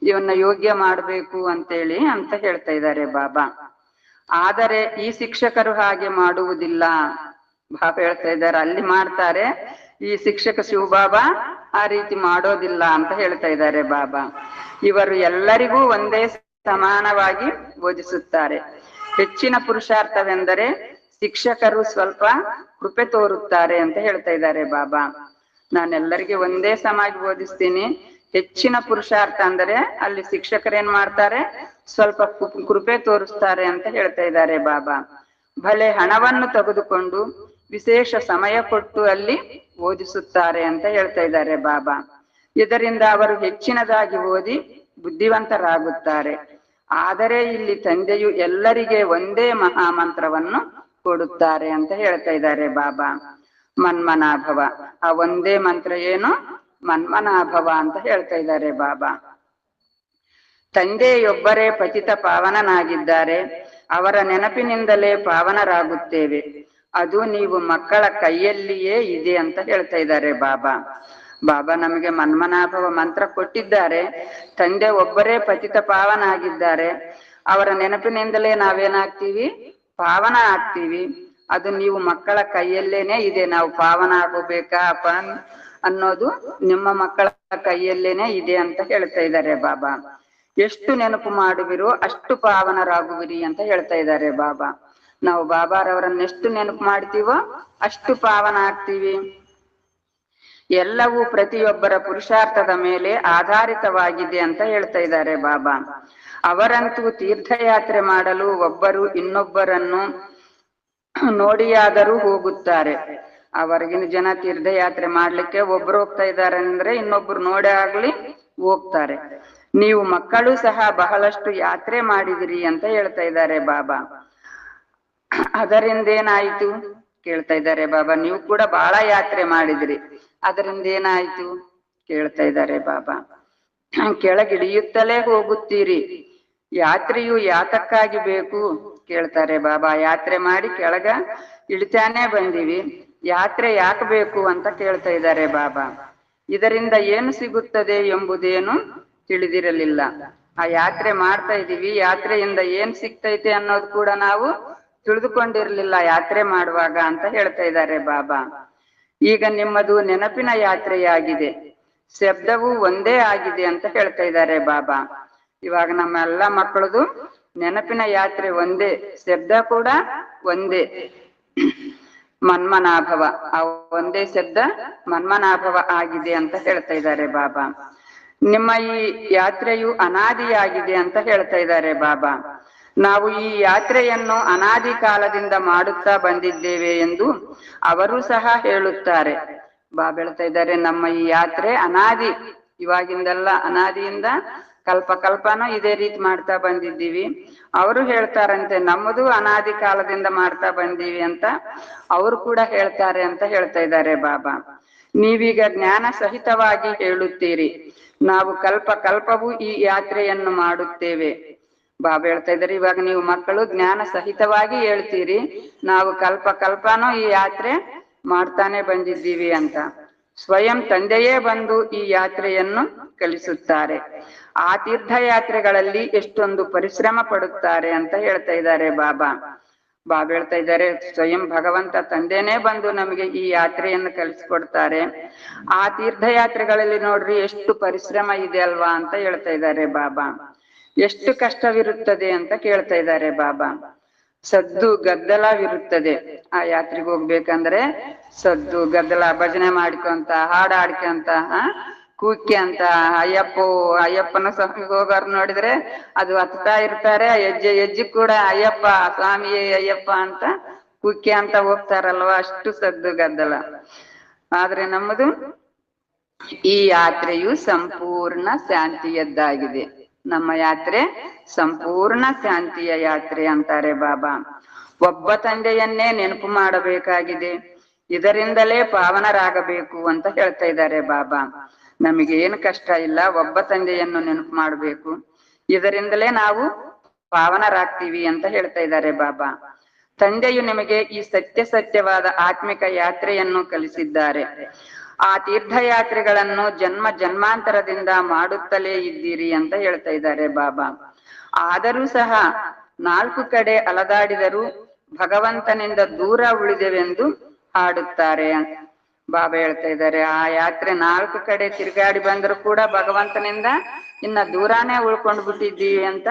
ಇವನ್ನ ಯೋಗ್ಯ ಮಾಡ್ಬೇಕು ಅಂತೇಳಿ ಅಂತ ಹೇಳ್ತಾ ಇದ್ದಾರೆ ಬಾಬಾ. ಆದರೆ ಈ ಶಿಕ್ಷಕರು ಹಾಗೆ ಮಾಡುವುದಿಲ್ಲ. ಬಾಬಾ ಹೇಳ್ತಾ ಇದ್ದಾರೆ, ಅಲ್ಲಿ ಮಾಡ್ತಾರೆ, ಈ ಶಿಕ್ಷಕ ಶಿವಬಾಬಾ ಆ ರೀತಿ ಮಾಡೋದಿಲ್ಲ ಅಂತ ಹೇಳ್ತಾ ಇದ್ದಾರೆ ಬಾಬಾ. ಇವರು ಎಲ್ಲರಿಗೂ ಒಂದೇ ಸಮಾನವಾಗಿ ಬೋಧಿಸುತ್ತಾರೆ. ಹೆಚ್ಚಿನ ಪುರುಷಾರ್ಥವೆಂದರೆ ಶಿಕ್ಷಕರು ಸ್ವಲ್ಪ ಕೃಪೆ ತೋರುತ್ತಾರೆ ಅಂತ ಹೇಳ್ತಾ ಇದ್ದಾರೆ ಬಾಬಾ. ನಾನೆಲ್ಲರಿಗೆ ಒಂದೇ ಸಮಾಗಿ ಬೋಧಿಸ್ತೀನಿ. ಹೆಚ್ಚಿನ ಪುರುಷಾರ್ಥ ಅಂದರೆ ಅಲ್ಲಿ ಶಿಕ್ಷಕರೇನ್ ಮಾಡ್ತಾರೆ, ಸ್ವಲ್ಪ ಕೃಪೆ ತೋರಿಸ್ತಾರೆ ಅಂತ ಹೇಳ್ತಾ ಇದ್ದಾರೆ ಬಾಬಾ. ಭಲೆ ಹಣವನ್ನು ತೆಗೆದುಕೊಂಡು ವಿಶೇಷ ಸಮಯ ಕೊಟ್ಟು ಅಲ್ಲಿ ಓದಿಸುತ್ತಾರೆ ಅಂತ ಹೇಳ್ತಾ ಇದ್ದಾರೆ ಬಾಬಾ. ಇದರಿಂದ ಅವರು ಹೆಚ್ಚಿನದಾಗಿ ಓದಿ ಬುದ್ಧಿವಂತರಾಗುತ್ತಾರೆ. ಆದರೆ ಇಲ್ಲಿ ತಂದೆಯು ಎಲ್ಲರಿಗೆ ಒಂದೇ ಮಹಾಮಂತ್ರವನ್ನು ಕೊಡುತ್ತಾರೆ ಅಂತ ಹೇಳ್ತಾ ಇದ್ದಾರೆ ಬಾಬಾ. ಮನ್ಮನಾಭವ, ಆ ಒಂದೇ ಮಂತ್ರ ಏನು? ಮನ್ಮನಾಭವ ಅಂತ ಹೇಳ್ತಾ ಇದ್ದಾರೆ ಬಾಬಾ. ತಂದೆಯೊಬ್ಬರೇ ಪತಿತ ಪಾವನನಾಗಿದ್ದಾರೆ, ಅವರ ನೆನಪಿನಿಂದಲೇ ಪಾವನರಾಗುತ್ತೇವೆ. ಅದು ನೀವು ಮಕ್ಕಳ ಕೈಯಲ್ಲಿಯೇ ಇದೆ ಅಂತ ಹೇಳ್ತಾ ಇದ್ದಾರೆ ಬಾಬಾ. ಬಾಬಾ ನಮಗೆ ಮನ್ಮನಾಭವ ಮಂತ್ರ ಕೊಟ್ಟಿದ್ದಾರೆ. ತಂದೆ ಒಬ್ಬರೇ ಪತಿತ ಪಾವನ ಆಗಿದ್ದಾರೆ, ಅವರ ನೆನಪಿನಿಂದಲೇ ನಾವೇನಾಗ್ತೀವಿ? ಪಾವನ ಆಗ್ತೀವಿ. ಅದು ನೀವು ಮಕ್ಕಳ ಕೈಯಲ್ಲೇನೆ ಇದೆ. ನಾವು ಪಾವನ ಆಗಬೇಕಾ ಅನ್ನೋದು ನಿಮ್ಮ ಮಕ್ಕಳ ಕೈಯಲ್ಲೇನೆ ಇದೆ ಅಂತ ಹೇಳ್ತಾ ಇದ್ದಾರೆ ಬಾಬಾ. ಎಷ್ಟು ನೆನಪು ಮಾಡುವಿರೋ ಅಷ್ಟು ಪಾವನರಾಗುವಿರಿ ಅಂತ ಹೇಳ್ತಾ ಇದ್ದಾರೆ ಬಾಬಾ. ನಾವು ಬಾಬಾರವರನ್ನ ಎಷ್ಟು ನೆನಪು ಮಾಡ್ತೀವೋ ಅಷ್ಟು ಪಾವನ ಆಗ್ತೀವಿ. ಎಲ್ಲವೂ ಪ್ರತಿಯೊಬ್ಬರ ಪುರುಷಾರ್ಥದ ಮೇಲೆ ಆಧಾರಿತವಾಗಿದೆ ಅಂತ ಹೇಳ್ತಾ ಇದ್ದಾರೆ ಬಾಬಾ. ಅವರಂತೂ ತೀರ್ಥಯಾತ್ರೆ ಮಾಡಲು ಒಬ್ಬರು ಇನ್ನೊಬ್ಬರನ್ನು ನೋಡಿಯಾದರೂ ಹೋಗುತ್ತಾರೆ. ಅವರಿಗಿನ ಜನ ತೀರ್ಥಯಾತ್ರೆ ಮಾಡ್ಲಿಕ್ಕೆ ಒಬ್ರು ಹೋಗ್ತಾ ಇದ್ದಾರೆ ಅಂದ್ರೆ ಇನ್ನೊಬ್ರು ನೋಡೇ ಆಗ್ಲಿ ಹೋಗ್ತಾರೆ. ನೀವು ಮಕ್ಕಳು ಸಹ ಬಹಳಷ್ಟು ಯಾತ್ರೆ ಮಾಡಿದಿರಿ ಅಂತ ಹೇಳ್ತಾ ಇದ್ದಾರೆ ಬಾಬಾ. ಅದರಿಂದ ಏನಾಯ್ತು ಕೇಳ್ತಾ ಇದ್ದಾರೆ ಬಾಬಾ. ನೀವು ಕೂಡ ಬಹಳ ಯಾತ್ರೆ ಮಾಡಿದ್ರಿ, ಅದರಿಂದ ಏನಾಯ್ತು ಕೇಳ್ತಾ ಇದ್ದಾರೆ ಬಾಬಾ. ಕೆಳಗಿಳಿಯುತ್ತಲೇ ಹೋಗುತ್ತೀರಿ, ಯಾತ್ರೆಯು ಯಾತಕ್ಕಾಗಿ ಬೇಕು ಕೇಳ್ತಾರೆ ಬಾಬಾ. ಯಾತ್ರೆ ಮಾಡಿ ಕೆಳಗ ಇಳಿತಾನೆ ಬಂದಿವಿ, ಯಾತ್ರೆ ಯಾಕೆ ಬೇಕು ಅಂತ ಕೇಳ್ತಾ ಇದ್ದಾರೆ ಬಾಬಾ. ಇದರಿಂದ ಏನು ಸಿಗುತ್ತದೆ ಎಂಬುದೇನು ತಿಳಿದಿರಲಿಲ್ಲ. ಆ ಯಾತ್ರೆ ಮಾಡ್ತಾ ಇದೀವಿ, ಯಾತ್ರೆಯಿಂದ ಏನ್ ಸಿಗ್ತೈತೆ ಅನ್ನೋದು ಕೂಡ ನಾವು ತಿಳಿದುಕೊಂಡಿರ್ಲಿಲ್ಲ ಯಾತ್ರೆ ಮಾಡುವಾಗ ಅಂತ ಹೇಳ್ತಾ ಇದ್ದಾರೆ ಬಾಬಾ. ಈಗ ನಿಮ್ಮದು ನೆನಪಿನ ಯಾತ್ರೆಯಾಗಿದೆ, ಶಬ್ದವು ಒಂದೇ ಆಗಿದೆ ಅಂತ ಹೇಳ್ತಾ ಇದ್ದಾರೆ ಬಾಬಾ. ಇವಾಗ ನಮ್ಮೆಲ್ಲ ಮಕ್ಕಳದು ನೆನಪಿನ ಯಾತ್ರೆ ಒಂದೇ, ಶಬ್ದ ಕೂಡ ಒಂದೇ, ಮನ್ಮನಾಭವ. ಆ ಒಂದೇ ಶಬ್ದ ಮನ್ಮನಾಭವ ಆಗಿದೆ ಅಂತ ಹೇಳ್ತಾ ಇದ್ದಾರೆ ಬಾಬಾ. ನಿಮ್ಮ ಈ ಯಾತ್ರೆಯು ಅನಾದಿಯಾಗಿದೆ ಅಂತ ಹೇಳ್ತಾ ಇದ್ದಾರೆ ಬಾಬಾ. ನಾವು ಈ ಯಾತ್ರೆಯನ್ನು ಅನಾದಿ ಕಾಲದಿಂದ ಮಾಡುತ್ತಾ ಬಂದಿದ್ದೇವೆ ಎಂದು ಅವರು ಸಹ ಹೇಳುತ್ತಾರೆ. ಬಾಬಾ ಹೇಳ್ತಾ ಇದ್ದಾರೆ, ನಮ್ಮ ಈ ಯಾತ್ರೆ ಅನಾದಿ, ಇವಾಗಿಂದಲ್ಲ, ಅನಾದಿಯಿಂದ ಕಲ್ಪನೂ ಇದೇ ರೀತಿ ಮಾಡ್ತಾ ಬಂದಿದ್ದೀವಿ. ಅವರು ಹೇಳ್ತಾರಂತೆ ನಮ್ಮದು ಅನಾದಿ ಕಾಲದಿಂದ ಮಾಡ್ತಾ ಬಂದೀವಿ ಅಂತ ಅವರು ಕೂಡ ಹೇಳ್ತಾರೆ ಅಂತ ಹೇಳ್ತಾ ಇದ್ದಾರೆ ಬಾಬಾ. ನೀವೀಗ ಜ್ಞಾನ ಸಹಿತವಾಗಿ ಹೇಳುತ್ತೀರಿ, ನಾವು ಕಲ್ಪವೂ ಈ ಯಾತ್ರೆಯನ್ನು ಮಾಡುತ್ತೇವೆ. ಬಾಬಾ ಹೇಳ್ತಾ ಇದ್ದಾರೆ, ಇವಾಗ ನೀವು ಮಕ್ಕಳು ಜ್ಞಾನ ಸಹಿತವಾಗಿ ಹೇಳ್ತೀರಿ, ನಾವು ಕಲ್ಪನೂ ಈ ಯಾತ್ರೆ ಮಾಡ್ತಾನೆ ಬಂದಿದ್ದೀವಿ ಅಂತ. ಸ್ವಯಂ ತಂದೆಯೇ ಬಂದು ಈ ಯಾತ್ರೆಯನ್ನು ಕಲಿಸುತ್ತಾರೆ. ಆ ತೀರ್ಥಯಾತ್ರೆಗಳಲ್ಲಿ ಎಷ್ಟೊಂದು ಪರಿಶ್ರಮ ಪಡುತ್ತಾರೆ ಅಂತ ಹೇಳ್ತಾ ಇದ್ದಾರೆ ಬಾಬಾ. ಬಾಬಾ ಹೇಳ್ತಾ ಇದ್ದಾರೆ, ಸ್ವಯಂ ಭಗವಂತ ತಂದೆನೇ ಬಂದು ನಮಗೆ ಈ ಯಾತ್ರೆಯನ್ನು ಕಲಿಸ್ಕೊಡ್ತಾರೆ. ಆ ತೀರ್ಥಯಾತ್ರೆಗಳಲ್ಲಿ ನೋಡ್ರಿ ಎಷ್ಟು ಪರಿಶ್ರಮ ಇದೆ ಅಲ್ವಾ ಅಂತ ಹೇಳ್ತಾ ಇದ್ದಾರೆ ಬಾಬಾ. ಎಷ್ಟು ಕಷ್ಟವಿರುತ್ತದೆ ಅಂತ ಕೇಳ್ತಾ ಇದ್ದಾರೆ ಬಾಬಾ. ಸದ್ದು ಗದ್ದಲವಿರುತ್ತದೆ. ಆ ಯಾತ್ರೆಗೆ ಹೋಗ್ಬೇಕಂದ್ರೆ ಸದ್ದು ಗದ್ದಲ, ಭಜನೆ ಮಾಡ್ಕೊಂತ, ಹಾಡಾಡ್ಕೊಂತ, ಕೂಕ್ಕಿ ಅಂತ, ಅಯ್ಯಪ್ಪನ ಸ್ವಾಮಿಗೆ ಹೋಗೋರು ನೋಡಿದ್ರೆ ಅದು ಹತ್ತಾ ಇರ್ತಾರೆ. ಹೆಜ್ಜೆ ಕೂಡ ಅಯ್ಯಪ್ಪ ಸ್ವಾಮಿಯೇ ಅಯ್ಯಪ್ಪ ಅಂತ ಕೂಕ್ಕಿ ಅಂತ ಹೋಗ್ತಾರಲ್ವ, ಅಷ್ಟು ಸದ್ದು ಗದ್ದಲ. ಆದ್ರೆ ನಮ್ಮದು ಈ ಯಾತ್ರೆಯು ಸಂಪೂರ್ಣ ಶಾಂತಿಯದ್ದಾಗಿದೆ. ನಮ್ಮ ಯಾತ್ರೆ ಸಂಪೂರ್ಣ ಶಾಂತಿಯ ಯಾತ್ರೆ ಅಂತಾರೆ ಬಾಬಾ. ಒಬ್ಬ ತಂದೆಯನ್ನೇ ನೆನಪು ಮಾಡಬೇಕಾಗಿದೆ, ಇದರಿಂದಲೇ ಪಾವನರಾಗಬೇಕು ಅಂತ ಹೇಳ್ತಾ ಇದ್ದಾರೆ ಬಾಬಾ. ನಮಗೆ ಏನು ಕಷ್ಟ ಇಲ್ಲ, ಒಬ್ಬ ತಂದೆಯನ್ನು ನೆನಪು ಮಾಡಬೇಕು, ಇದರಿಂದಲೇ ನಾವು ಪಾವನರಾಗ್ತೀವಿ ಅಂತ ಹೇಳ್ತಾ ಇದ್ದಾರೆ ಬಾಬಾ. ತಂದೆಯು ನಿಮಗೆ ಈ ಸತ್ಯವಾದ ಆತ್ಮಿಕ ಯಾತ್ರೆಯನ್ನು ಕಲಿಸಿದ್ದಾರೆ. ಆ ತೀರ್ಥಯಾತ್ರೆಗಳನ್ನು ಜನ್ಮ ಜನ್ಮಾಂತರದಿಂದ ಮಾಡುತ್ತಲೇ ಇದ್ದೀರಿ ಅಂತ ಹೇಳ್ತಾ ಇದ್ದಾರೆ ಬಾಬಾ. ಆದರೂ ಸಹ 4 ಕಡೆ ಅಲದಾಡಿದರೂ ಭಗವಂತನಿಂದ ದೂರ ಉಳಿದೆವೆಂದು ಹಾಡುತ್ತಾರೆ ಬಾಬಾ ಹೇಳ್ತಾ ಇದ್ದಾರೆ. ಆ ಯಾತ್ರೆ 4 ಕಡೆ ತಿರುಗಾಡಿ ಬಂದರೂ ಕೂಡ ಭಗವಂತನಿಂದ ಇನ್ನ ದೂರಾನೇ ಉಳ್ಕೊಂಡು ಬಿಟ್ಟಿದ್ದೀವಿ ಅಂತ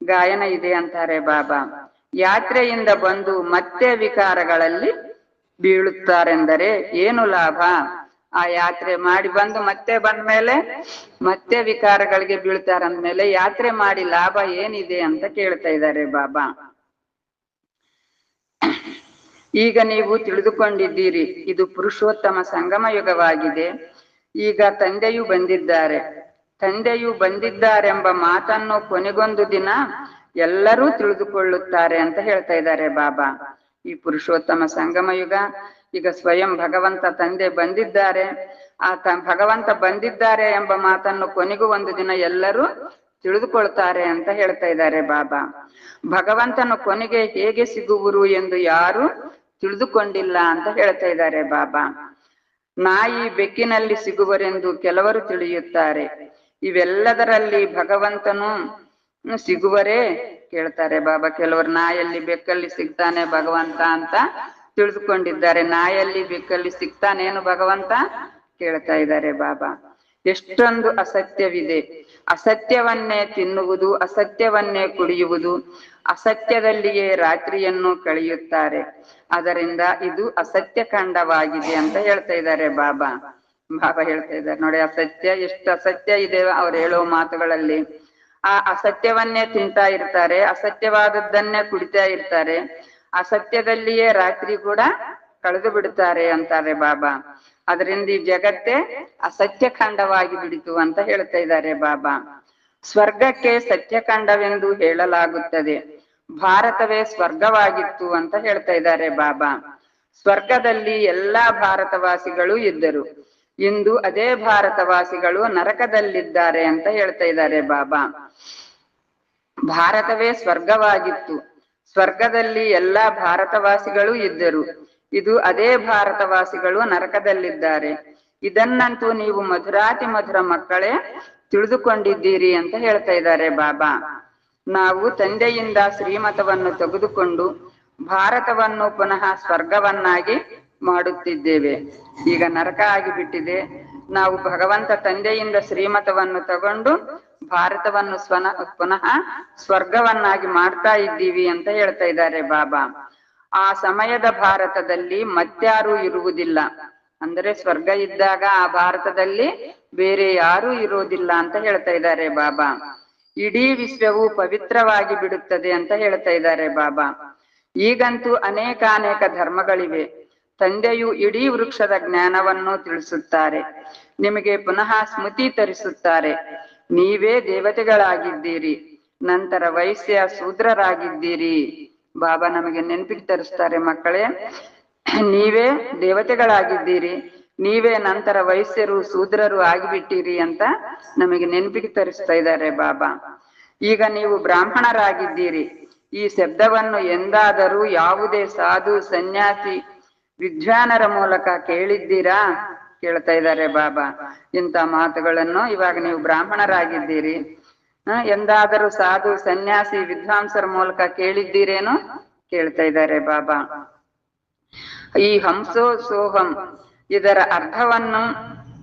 ಗಾಯನ ಇದೆ ಅಂತಾರೆ ಬಾಬಾ. ಯಾತ್ರೆಯಿಂದ ಬಂದು ಮತ್ತೆ ವಿಕಾರಗಳಲ್ಲಿ ಬೀಳುತ್ತಾರೆಂದರೆ ಏನು ಲಾಭ? ಆ ಯಾತ್ರೆ ಮಾಡಿ ಬಂದು ಮತ್ತೆ ಬಂದ್ಮೇಲೆ ಮತ್ತೆ ವಿಕಾರಗಳಿಗೆ ಬೀಳ್ತಾರಂದ್ಮೇಲೆ ಯಾತ್ರೆ ಮಾಡಿ ಲಾಭ ಏನಿದೆ ಅಂತ ಕೇಳ್ತಾ ಇದ್ದಾರೆ ಬಾಬಾ. ಈಗ ನೀವು ತಿಳಿದುಕೊಂಡಿದ್ದೀರಿ, ಇದು ಪುರುಷೋತ್ತಮ ಸಂಗಮ ಯುಗವಾಗಿದೆ. ಈಗ ತಂದೆಯು ಬಂದಿದ್ದಾರೆಂಬ ಮಾತನ್ನು ಕೊನೆಗೊಂದು ದಿನ ಎಲ್ಲರೂ ತಿಳಿದುಕೊಳ್ಳುತ್ತಾರೆ ಅಂತ ಹೇಳ್ತಾ ಇದ್ದಾರೆ ಬಾಬಾ. ಈ ಪುರುಷೋತ್ತಮ ಸಂಗಮ ಯುಗ, ಈಗ ಸ್ವಯಂ ಭಗವಂತ ತಂದೆ ಬಂದಿದ್ದಾರೆ. ಭಗವಂತ ಬಂದಿದ್ದಾರೆ ಎಂಬ ಮಾತನ್ನು ಕೊನೆಗೂ ಒಂದು ದಿನ ಎಲ್ಲರೂ ತಿಳಿದುಕೊಳ್ತಾರೆ ಅಂತ ಹೇಳ್ತಾ ಇದ್ದಾರೆ ಬಾಬಾ. ಭಗವಂತನು ಕೊನೆಗೆ ಹೇಗೆ ಸಿಗುವರು ಎಂದು ಯಾರು ತಿಳಿದುಕೊಂಡಿಲ್ಲ ಅಂತ ಹೇಳ್ತಾ ಇದ್ದಾರೆ ಬಾಬಾ. ನಾಯಿ ಬೆಕ್ಕಿನಲ್ಲಿ ಸಿಗುವರೆಂದು ಕೆಲವರು ತಿಳಿಯುತ್ತಾರೆ. ಇವೆಲ್ಲದರಲ್ಲಿ ಭಗವಂತನು ಸಿಗುವರೇ ಕೇಳ್ತಾರೆ ಬಾಬಾ. ಕೆಲವರು ನಾಯಲ್ಲಿ ಬೆಕ್ಕಲ್ಲಿ ಸಿಗ್ತಾನೆ ಭಗವಂತ ಅಂತ ತಿಳಿದುಕೊಂಡಿದ್ದಾರೆ. ನಾಯಲ್ಲಿ ಬೆಕ್ಕಲ್ಲಿ ಸಿಗ್ತಾನೇನು ಭಗವಂತ ಕೇಳ್ತಾ ಇದ್ದಾರೆ ಬಾಬಾ. ಎಷ್ಟೊಂದು ಅಸತ್ಯವಿದೆ. ಅಸತ್ಯವನ್ನೇ ತಿನ್ನುವುದು, ಅಸತ್ಯವನ್ನೇ ಕುಡಿಯುವುದು, ಅಸತ್ಯದಲ್ಲಿಯೇ ರಾತ್ರಿಯನ್ನು ಕಳೆಯುತ್ತಾರೆ. ಅದರಿಂದ ಇದು ಅಸತ್ಯ ಖಂಡವಾಗಿದೆ ಅಂತ ಹೇಳ್ತಾ ಇದ್ದಾರೆ ಬಾಬಾ. ಬಾಬಾ ಹೇಳ್ತಾ ಇದ್ದಾರೆ ನೋಡಿ, ಅಸತ್ಯ ಎಷ್ಟು ಅಸತ್ಯ ಇದೆ ಅವ್ರು ಹೇಳೋ ಮಾತುಗಳಲ್ಲಿ. ಆ ಅಸತ್ಯವನ್ನೇ ತಿಂತಾ ಇರ್ತಾರೆ, ಅಸತ್ಯವಾದದ್ದನ್ನೇ ಕುಡಿತಾ ಇರ್ತಾರೆ, ಅಸತ್ಯದಲ್ಲಿಯೇ ರಾತ್ರಿ ಕೂಡ ಕಳೆದು ಬಿಡುತ್ತಾರೆ ಅಂತಾರೆ ಬಾಬಾ. ಅದರಿಂದ ಈ ಜಗತ್ತೇ ಅಸತ್ಯ ಖಂಡವಾಗಿ ಬಿಡಿತು ಅಂತ ಹೇಳ್ತಾ ಇದ್ದಾರೆ ಬಾಬಾ. ಸ್ವರ್ಗಕ್ಕೆ ಸತ್ಯಖಂಡವೆಂದು ಹೇಳಲಾಗುತ್ತದೆ. ಭಾರತವೇ ಸ್ವರ್ಗವಾಗಿತ್ತು ಅಂತ ಹೇಳ್ತಾ ಇದ್ದಾರೆ ಬಾಬಾ. ಸ್ವರ್ಗದಲ್ಲಿ ಎಲ್ಲಾ ಭಾರತವಾಸಿಗಳು ಇದ್ದರು. ಇಂದು ಅದೇ ಭಾರತವಾಸಿಗಳು ನರಕದಲ್ಲಿದ್ದಾರೆ ಅಂತ ಹೇಳ್ತಾ ಇದ್ದಾರೆ ಬಾಬಾ. ಭಾರತವೇ ಸ್ವರ್ಗವಾಗಿತ್ತು, ಸ್ವರ್ಗದಲ್ಲಿ ಎಲ್ಲಾ ಭಾರತವಾಸಿಗಳು ಇದ್ದರು. ಇದು ಅದೇ ಭಾರತವಾಸಿಗಳು ನರಕದಲ್ಲಿದ್ದಾರೆ. ಇದನ್ನಂತೂ ನೀವು ಮಧುರಾತಿ ಮಧುರ ಮಕ್ಕಳೇ ತಿಳಿದುಕೊಂಡಿದ್ದೀರಿ ಅಂತ ಹೇಳ್ತಾ ಇದ್ದಾರೆ ಬಾಬಾ. ನಾವು ತಂದೆಯಿಂದ ಶ್ರೀಮತವನ್ನು ತೆಗೆದುಕೊಂಡು ಭಾರತವನ್ನು ಪುನಃ ಸ್ವರ್ಗವನ್ನಾಗಿ ಮಾಡುತ್ತಿದ್ದೇವೆ. ಈಗ ನರಕ ಆಗಿಬಿಟ್ಟಿದೆ. ನಾವು ಭಗವಂತ ತಂದೆಯಿಂದ ಶ್ರೀಮತವನ್ನು ತಗೊಂಡು ಭಾರತವನ್ನು ಪುನಃ ಸ್ವರ್ಗವನ್ನಾಗಿ ಮಾಡ್ತಾ ಇದ್ದೀವಿ ಅಂತ ಹೇಳ್ತಾ ಇದ್ದಾರೆ ಬಾಬಾ. ಆ ಸಮಯದ ಭಾರತದಲ್ಲಿ ಮತ್ಯಾರೂ ಇರುವುದಿಲ್ಲ. ಅಂದರೆ ಸ್ವರ್ಗ ಇದ್ದಾಗ ಆ ಭಾರತದಲ್ಲಿ ಬೇರೆ ಯಾರೂ ಇರೋದಿಲ್ಲ ಅಂತ ಹೇಳ್ತಾ ಇದ್ದಾರೆ ಬಾಬಾ. ಇಡೀ ವಿಶ್ವವು ಪವಿತ್ರವಾಗಿ ಬಿಡುತ್ತದೆ ಅಂತ ಹೇಳ್ತಾ ಇದ್ದಾರೆ ಬಾಬಾ. ಈಗಂತೂ ಅನೇಕ ಧರ್ಮಗಳಿವೆ. ತಂದೆಯು ಇಡೀ ವೃಕ್ಷದ ಜ್ಞಾನವನ್ನು ತಿಳಿಸುತ್ತಾರೆ. ನಿಮಗೆ ಪುನಃ ಸ್ಮೃತಿ ತರಿಸುತ್ತಾರೆ. ನೀವೇ ದೇವತೆಗಳಾಗಿದ್ದೀರಿ, ನಂತರ ವೈಶ್ಯ ಶೂದ್ರರಾಗಿದ್ದೀರಿ. ಬಾಬಾ ನಮಗೆ ನೆನಪಿಗೆ ತರಿಸ್ತಾರೆ, ಮಕ್ಕಳೇ ನೀವೇ ದೇವತೆಗಳಾಗಿದ್ದೀರಿ, ನೀವೇ ನಂತರ ವೈಶ್ಯರು ಶೂದ್ರರು ಆಗಿಬಿಟ್ಟಿರಿ ಅಂತ ನಮಗೆ ನೆನಪಿಗೆ ತರಿಸ್ತಾ ಇದ್ದಾರೆ ಬಾಬಾ. ಈಗ ನೀವು ಬ್ರಾಹ್ಮಣರಾಗಿದ್ದೀರಿ. ಈ ಶಬ್ದವನ್ನು ಎಂದಾದರೂ ಯಾವುದೇ ಸಾಧು, ಸನ್ಯಾಸಿ, ವಿದ್ವಾನರ ಮೂಲಕ ಕೇಳಿದ್ದೀರಾ? ಕೇಳ್ತಾ ಇದ್ದಾರೆ ಬಾಬಾ. ಇಂಥ ಮಾತುಗಳನ್ನು ಇವಾಗ ನೀವು ಬ್ರಾಹ್ಮಣರಾಗಿದ್ದೀರಿ, ಎಂದಾದರೂ ಸಾಧು ಸನ್ಯಾಸಿ ವಿದ್ವಾಂಸರ ಮೂಲಕ ಕೇಳಿದ್ದೀರೇನು? ಕೇಳ್ತಾ ಇದ್ದಾರೆ ಬಾಬಾ. ಈ ಹಂಸೋ ಸೋಹಂ ಇದರ ಅರ್ಥವನ್ನು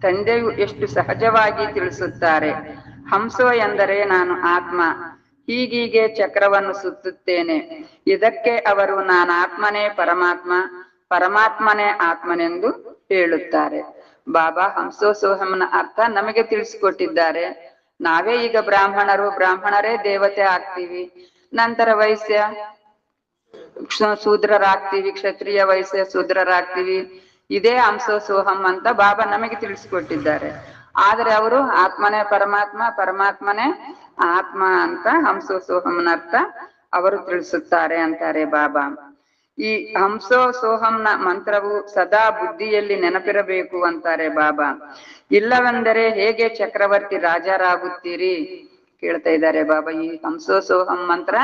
ತಂದೆಯು ಎಷ್ಟು ಸಹಜವಾಗಿ ತಿಳಿಸುತ್ತಾರೆ. ಹಂಸೋ ಎಂದರೆ ನಾನು ಆತ್ಮ, ಹೀಗೀಗೆ ಚಕ್ರವನ್ನು ಸುತ್ತುತ್ತೇನೆ. ಇದಕ್ಕೆ ಅವರು ನಾನು ಆತ್ಮನೇ ಪರಮಾತ್ಮ, ಪರಮಾತ್ಮನೇ ಆತ್ಮನೆಂದು ಹೇಳುತ್ತಾರೆ. ಬಾಬಾ ಹಂಸೋ ಸೋಹಂನ ಅರ್ಥ ನಮಗೆ ತಿಳಿಸಿಕೊಟ್ಟಿದ್ದಾರೆ. ನಾವೇ ಈಗ ಬ್ರಾಹ್ಮಣರು, ಬ್ರಾಹ್ಮಣರೇ ದೇವತೆ ಆಗ್ತೀವಿ, ನಂತರ ವೈಶ್ಯ ಶೂದ್ರರಾಗ್ತೀವಿ, ಕ್ಷತ್ರಿಯ ವೈಶ್ಯ ಶೂದ್ರರಾಗ್ತೀವಿ. ಇದೇ ಹಂಸೋ ಸೋಹಂ ಅಂತ ಬಾಬಾ ನಮಗೆ ತಿಳಿಸ್ಕೊಟ್ಟಿದ್ದಾರೆ. ಆದ್ರೆ ಅವರು ಆತ್ಮನೇ ಪರಮಾತ್ಮ, ಪರಮಾತ್ಮನೇ ಆತ್ಮ ಅಂತ ಹಂಸೋ ಸೋಹಂನ ಅರ್ಥ ಅವರು ತಿಳಿಸುತ್ತಾರೆ ಅಂತಾರೆ ಬಾಬಾ. ಈ ಹಂಸೋ ಸೋಹಂನ ಮಂತ್ರವು ಸದಾ ಬುದ್ಧಿಯಲ್ಲಿ ನೆನಪಿರಬೇಕು ಅಂತಾರೆ ಬಾಬಾ. ಇಲ್ಲವೆಂದರೆ ಹೇಗೆ ಚಕ್ರವರ್ತಿ ರಾಜರಾಗುತ್ತೀರಿ? ಕೇಳ್ತಾ ಇದ್ದಾರೆ ಬಾಬಾ. ಈ ಹಂಸೋ ಸೋಹಂ ಮಂತ್ರ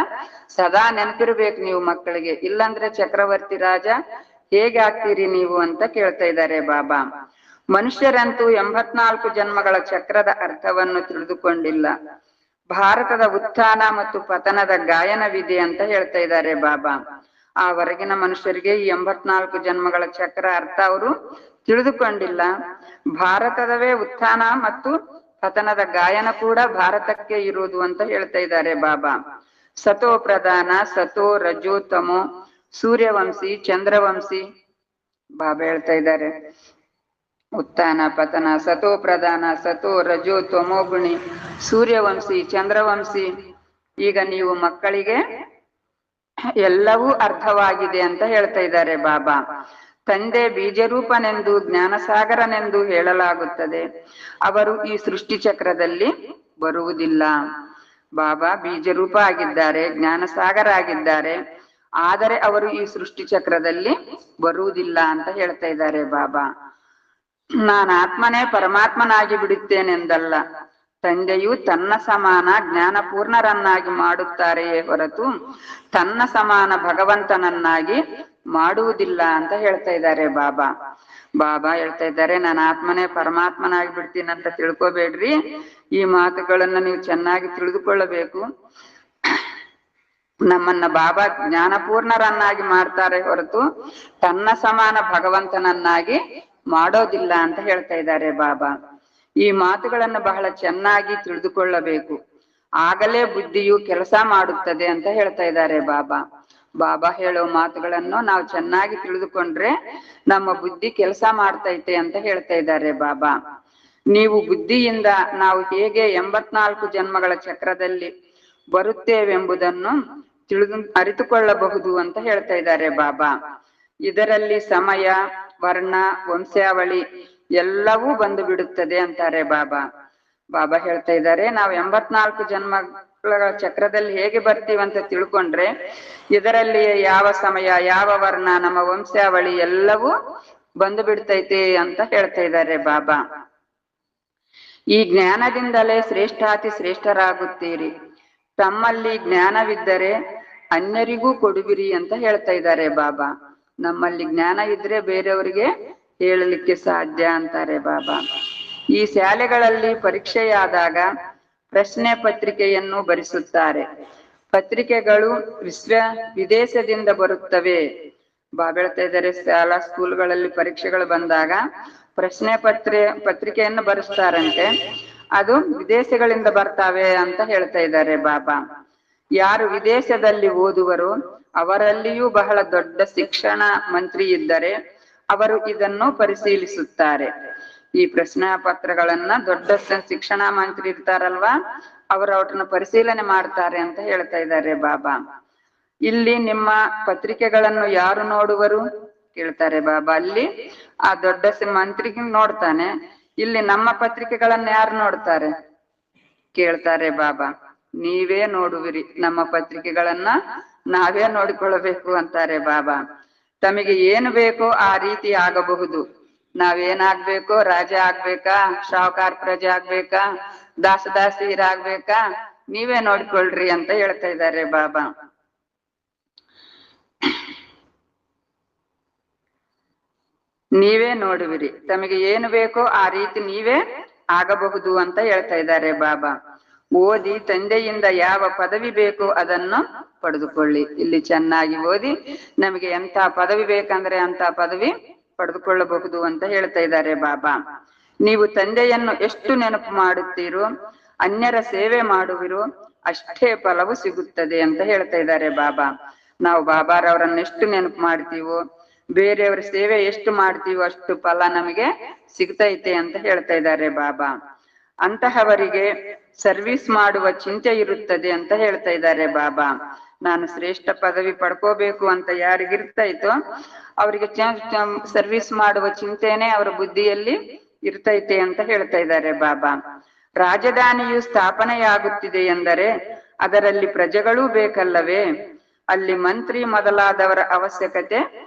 ಸದಾ ನೆನಪಿರ್ಬೇಕು ನೀವು ಮಕ್ಕಳಿಗೆ, ಇಲ್ಲಾಂದ್ರೆ ಚಕ್ರವರ್ತಿ ರಾಜ ಹೇಗೆ ಆಗ್ತೀರಿ ನೀವು ಅಂತ ಕೇಳ್ತಾ ಇದ್ದಾರೆ ಬಾಬಾ. ಮನುಷ್ಯರಂತೂ 84 ಜನ್ಮಗಳ ಚಕ್ರದ ಅರ್ಥವನ್ನು ತಿಳಿದುಕೊಂಡಿಲ್ಲ. ಭಾರತದ ಉತ್ಥಾನ ಮತ್ತು ಪತನದ ಗಾಯನವಿದೆ ಅಂತ ಹೇಳ್ತಾ ಇದ್ದಾರೆ ಬಾಬಾ. ಆ ಹೊರಗಿನ ಮನುಷ್ಯರಿಗೆ ಈ 84 ಜನ್ಮಗಳ ಚಕ್ರ ಅರ್ಥ ಅವರು ತಿಳಿದುಕೊಂಡಿಲ್ಲ. ಭಾರತದವೇ ಉತ್ಥಾನ ಮತ್ತು ಪತನದ ಗಾಯನ ಕೂಡ ಭಾರತಕ್ಕೆ ಇರುವುದು ಅಂತ ಹೇಳ್ತಾ ಇದ್ದಾರೆ ಬಾಬಾ. ಸತೋ ಪ್ರಧಾನ, ಸತೋ ರಜೋ ತಮೋ, ಸೂರ್ಯವಂಶಿ ಚಂದ್ರವಂಶಿ. ಬಾಬಾ ಹೇಳ್ತಾ ಇದ್ದಾರೆ ಉತ್ಥಾನ ಪತನ, ಸತೋ ಪ್ರಧಾನ, ಸತೋ ರಜೋ ತಮೋ ಗುಣಿ, ಸೂರ್ಯವಂಶಿ ಚಂದ್ರವಂಶಿ. ಈಗ ನೀವು ಮಕ್ಕಳಿಗೆ ಎಲ್ಲವೂ ಅರ್ಥವಾಗಿದೆ ಅಂತ ಹೇಳ್ತಾ ಇದ್ದಾರೆ ಬಾಬಾ. ತಂದೆ ಬೀಜರೂಪನೆಂದು ಜ್ಞಾನಸಾಗರನೆಂದು ಹೇಳಲಾಗುತ್ತದೆ. ಅವರು ಈ ಸೃಷ್ಟಿ ಚಕ್ರದಲ್ಲಿ ಬರುವುದಿಲ್ಲ. ಬಾಬಾ ಬೀಜರೂಪ ಆಗಿದ್ದಾರೆ, ಜ್ಞಾನಸಾಗರ ಆಗಿದ್ದಾರೆ, ಆದರೆ ಅವರು ಈ ಸೃಷ್ಟಿ ಚಕ್ರದಲ್ಲಿ ಬರುವುದಿಲ್ಲ ಅಂತ ಹೇಳ್ತಾ ಇದ್ದಾರೆ ಬಾಬಾ. ನಾನು ಆತ್ಮನೇ ಪರಮಾತ್ಮನಾಗಿ ಬಿಡುತ್ತೇನೆಂದಲ್ಲ, ತಂದೆಯು ತನ್ನ ಸಮಾನ ಜ್ಞಾನಪೂರ್ಣರನ್ನಾಗಿ ಮಾಡುತ್ತಾರೆಯೇ ಹೊರತು ತನ್ನ ಸಮಾನ ಭಗವಂತನನ್ನಾಗಿ ಮಾಡುವುದಿಲ್ಲ ಅಂತ ಹೇಳ್ತಾ ಇದ್ದಾರೆ ಬಾಬಾ. ಬಾಬಾ ಹೇಳ್ತಾ ಇದ್ದಾರೆ ನಾನು ಆತ್ಮನೇ ಪರಮಾತ್ಮನಾಗಿ ಬಿಡ್ತೀನಿ ಅಂತ ತಿಳ್ಕೊಬೇಡ್ರಿ. ಈ ಮಾತುಗಳನ್ನ ನೀವು ಚೆನ್ನಾಗಿ ತಿಳಿದುಕೊಳ್ಳಬೇಕು. ನಮ್ಮನ್ನ ಬಾಬಾ ಜ್ಞಾನಪೂರ್ಣರನ್ನಾಗಿ ಮಾಡ್ತಾರೆ ಹೊರತು ತನ್ನ ಸಮಾನ ಭಗವಂತನನ್ನಾಗಿ ಮಾಡೋದಿಲ್ಲ ಅಂತ ಹೇಳ್ತಾ ಇದ್ದಾರೆ ಬಾಬಾ. ಈ ಮಾತುಗಳನ್ನು ಬಹಳ ಚೆನ್ನಾಗಿ ತಿಳಿದುಕೊಳ್ಳಬೇಕು, ಆಗಲೇ ಬುದ್ಧಿಯು ಕೆಲಸ ಮಾಡುತ್ತದೆ ಅಂತ ಹೇಳ್ತಾ ಇದ್ದಾರೆ ಬಾಬಾ. ಬಾಬಾ ಹೇಳೋ ಮಾತುಗಳನ್ನು ನಾವು ಚೆನ್ನಾಗಿ ತಿಳಿದುಕೊಂಡ್ರೆ ನಮ್ಮ ಬುದ್ಧಿ ಕೆಲಸ ಮಾಡ್ತೈತೆ ಅಂತ ಹೇಳ್ತಾ ಇದ್ದಾರೆ ಬಾಬಾ. ನೀವು ಬುದ್ಧಿಯಿಂದ ನಾವು ಹೇಗೆ 84 ಜನ್ಮಗಳ ಚಕ್ರದಲ್ಲಿ ಬರುತ್ತೇವೆಂಬುದನ್ನು ಅರಿತುಕೊಳ್ಳಬಹುದು ಅಂತ ಹೇಳ್ತಾ ಇದ್ದಾರೆ ಬಾಬಾ. ಇದರಲ್ಲಿ ಸಮಯ, ವರ್ಣ, ವಂಶಾವಳಿ ಎಲ್ಲವೂ ಬಂದು ಬಿಡುತ್ತದೆ ಅಂತಾರೆ ಬಾಬಾ. ಬಾಬಾ ಹೇಳ್ತಾ ಇದ್ದಾರೆ ನಾವು 84 ಜನ್ಮಗಳ ಚಕ್ರದಲ್ಲಿ ಹೇಗೆ ಬರ್ತೀವಂತ ತಿಳ್ಕೊಂಡ್ರೆ ಇದರಲ್ಲಿ ಯಾವ ಸಮಯ, ಯಾವ ವರ್ಣ, ನಮ್ಮ ವಂಶಾವಳಿ ಎಲ್ಲವೂ ಬಂದು ಬಿಡ್ತೈತೆ ಅಂತ ಹೇಳ್ತಾ ಇದ್ದಾರೆ ಬಾಬಾ. ಈ ಜ್ಞಾನದಿಂದಲೇ ಶ್ರೇಷ್ಠಾತಿ ಶ್ರೇಷ್ಠರಾಗುತ್ತೀರಿ. ತಮ್ಮಲ್ಲಿ ಜ್ಞಾನವಿದ್ದರೆ ಅನ್ಯರಿಗೂ ಕೊಡುವಿರಿ ಅಂತ ಹೇಳ್ತಾ ಇದ್ದಾರೆ ಬಾಬಾ. ನಮ್ಮಲ್ಲಿ ಜ್ಞಾನ ಇದ್ರೆ ಬೇರೆಯವರಿಗೆ ಹೇಳಲಿಕ್ಕೆ ಸಾಧ್ಯ ಅಂತಾರೆ ಬಾಬಾ. ಈ ಶಾಲೆಗಳಲ್ಲಿ ಪರೀಕ್ಷೆಯಾದಾಗ ಪ್ರಶ್ನೆ ಪತ್ರಿಕೆಯನ್ನು ಬರೆಸುತ್ತಾರೆ. ಪತ್ರಿಕೆಗಳು ವಿದೇಶದಿಂದ ಬರುತ್ತವೆ. ಬಾಬಾ ಹೇಳ್ತಾ ಇದ್ದಾರೆ ಶಾಲಾ ಸ್ಕೂಲ್ಗಳಲ್ಲಿ ಪರೀಕ್ಷೆಗಳು ಬಂದಾಗ ಪ್ರಶ್ನೆ ಪತ್ರಿಕೆಯನ್ನು ಬರೆಸ್ತಾರಂತೆ, ಅದು ವಿದೇಶಗಳಿಂದ ಬರ್ತಾವೆ ಅಂತ ಹೇಳ್ತಾ ಇದ್ದಾರೆ ಬಾಬಾ. ಯಾರು ವಿದೇಶದಲ್ಲಿ ಓದುವರು ಅವರಲ್ಲಿಯೂ ಬಹಳ ದೊಡ್ಡ ಶಿಕ್ಷಣ ಮಂತ್ರಿ ಇದ್ದರೆ ಅವರು ಇದನ್ನು ಪರಿಶೀಲಿಸುತ್ತಾರೆ. ಈ ಪ್ರಶ್ನಾ ಪತ್ರಗಳನ್ನ ದೊಡ್ಡ ಶಿಕ್ಷಣ ಮಂತ್ರಿ ಇರ್ತಾರಲ್ವಾ, ಅವರು ಅವ್ರನ್ನ ಪರಿಶೀಲನೆ ಮಾಡ್ತಾರೆ ಅಂತ ಹೇಳ್ತಾ ಇದ್ದಾರೆ ಬಾಬಾ. ಇಲ್ಲಿ ನಿಮ್ಮ ಪತ್ರಿಕೆಗಳನ್ನು ಯಾರು ನೋಡುವರು ಕೇಳ್ತಾರೆ ಬಾಬಾ. ಅಲ್ಲಿ ಆ ದೊಡ್ಡ ಮಂತ್ರಿಗೆ ನೋಡ್ತಾನೆ, ಇಲ್ಲಿ ನಮ್ಮ ಪತ್ರಿಕೆಗಳನ್ನ ಯಾರು ನೋಡ್ತಾರೆ ಕೇಳ್ತಾರೆ ಬಾಬಾ. ನೀವೇ ನೋಡುವಿರಿ, ನಮ್ಮ ಪತ್ರಿಕೆಗಳನ್ನ ನಾವೇ ನೋಡಿಕೊಳ್ಳಬೇಕು ಅಂತಾರೆ ಬಾಬಾ. ತಮಗೆ ಏನು ಬೇಕೋ ಆ ರೀತಿ ಆಗಬಹುದು. ನಾವೇನಾಗ್ಬೇಕೋ, ರಾಜ ಆಗ್ಬೇಕಾ, ಸಾಹುಕಾರ ಪ್ರಜೆ ಆಗ್ಬೇಕಾ, ದಾಸದಾಸಿಯರಾಗ್ಬೇಕಾ, ನೀವೇ ನೋಡ್ಕೊಳ್ರಿ ಅಂತ ಹೇಳ್ತಾ ಇದ್ದಾರೆ ಬಾಬಾ. ನೀವೇ ನೋಡುವಿರಿ, ತಮಗೆ ಏನು ಬೇಕೋ ಆ ರೀತಿ ನೀವೇ ಆಗಬಹುದು ಅಂತ ಹೇಳ್ತಾ ಇದ್ದಾರೆ ಬಾಬಾ. ಓದಿ ತಂದೆಯಿಂದ ಯಾವ ಪದವಿ ಬೇಕೋ ಅದನ್ನು ಪಡೆದುಕೊಳ್ಳಿ. ಇಲ್ಲಿ ಚೆನ್ನಾಗಿ ಓದಿ ನಮಗೆ ಎಂತ ಪದವಿ ಬೇಕಂದ್ರೆ ಅಂತ ಪದವಿ ಪಡೆದುಕೊಳ್ಳಬಹುದು ಅಂತ ಹೇಳ್ತಾ ಇದ್ದಾರೆ ಬಾಬಾ. ನೀವು ತಂದೆಯನ್ನು ಎಷ್ಟು ನೆನಪು ಮಾಡುತ್ತೀರೋ, ಅನ್ಯರ ಸೇವೆ ಮಾಡುವಿರೋ, ಅಷ್ಟೇ ಫಲವು ಸಿಗುತ್ತದೆ ಅಂತ ಹೇಳ್ತಾ ಇದ್ದಾರೆ ಬಾಬಾ. ನಾವು ಬಾಬಾರವರನ್ನ ಎಷ್ಟು ನೆನಪು ಮಾಡ್ತೀವೋ, ಬೇರೆಯವರ ಸೇವೆ ಎಷ್ಟು ಮಾಡ್ತೀವೋ ಅಷ್ಟು ಫಲ ನಮಗೆ ಸಿಗ್ತೈತೆ ಅಂತ ಹೇಳ್ತಾ ಇದ್ದಾರೆ ಬಾಬಾ. ಅಂತಹವರಿಗೆ ಸರ್ವಿಸ್ ಮಾಡುವ ಚಿಂತೆ ಇರುತ್ತದೆ ಅಂತ ಹೇಳ್ತಾ ಇದ್ದಾರೆ ಬಾಬಾ. ನಾನು ಶ್ರೇಷ್ಠ ಪದವಿ ಪಡ್ಕೋಬೇಕು ಅಂತ ಯಾರಿಗಿರ್ತೈತೋ ಅವರಿಗೆ ಸರ್ವಿಸ್ ಮಾಡುವ ಚಿಂತೆನೆ ಅವರ ಬುದ್ಧಿಯಲ್ಲಿ ಇರ್ತೈತೆ ಅಂತ ಹೇಳ್ತಾ ಇದ್ದಾರೆ ಬಾಬಾ. ರಾಜಧಾನಿಯು ಸ್ಥಾಪನೆಯಾಗುತ್ತಿದೆ ಎಂದರೆ ಅದರಲ್ಲಿ ಪ್ರಜೆಗಳೂ ಬೇಕಲ್ಲವೇ? ಅಲ್ಲಿ ಮಂತ್ರಿ ಮೊದಲಾದವರ ಅವಶ್ಯಕತೆ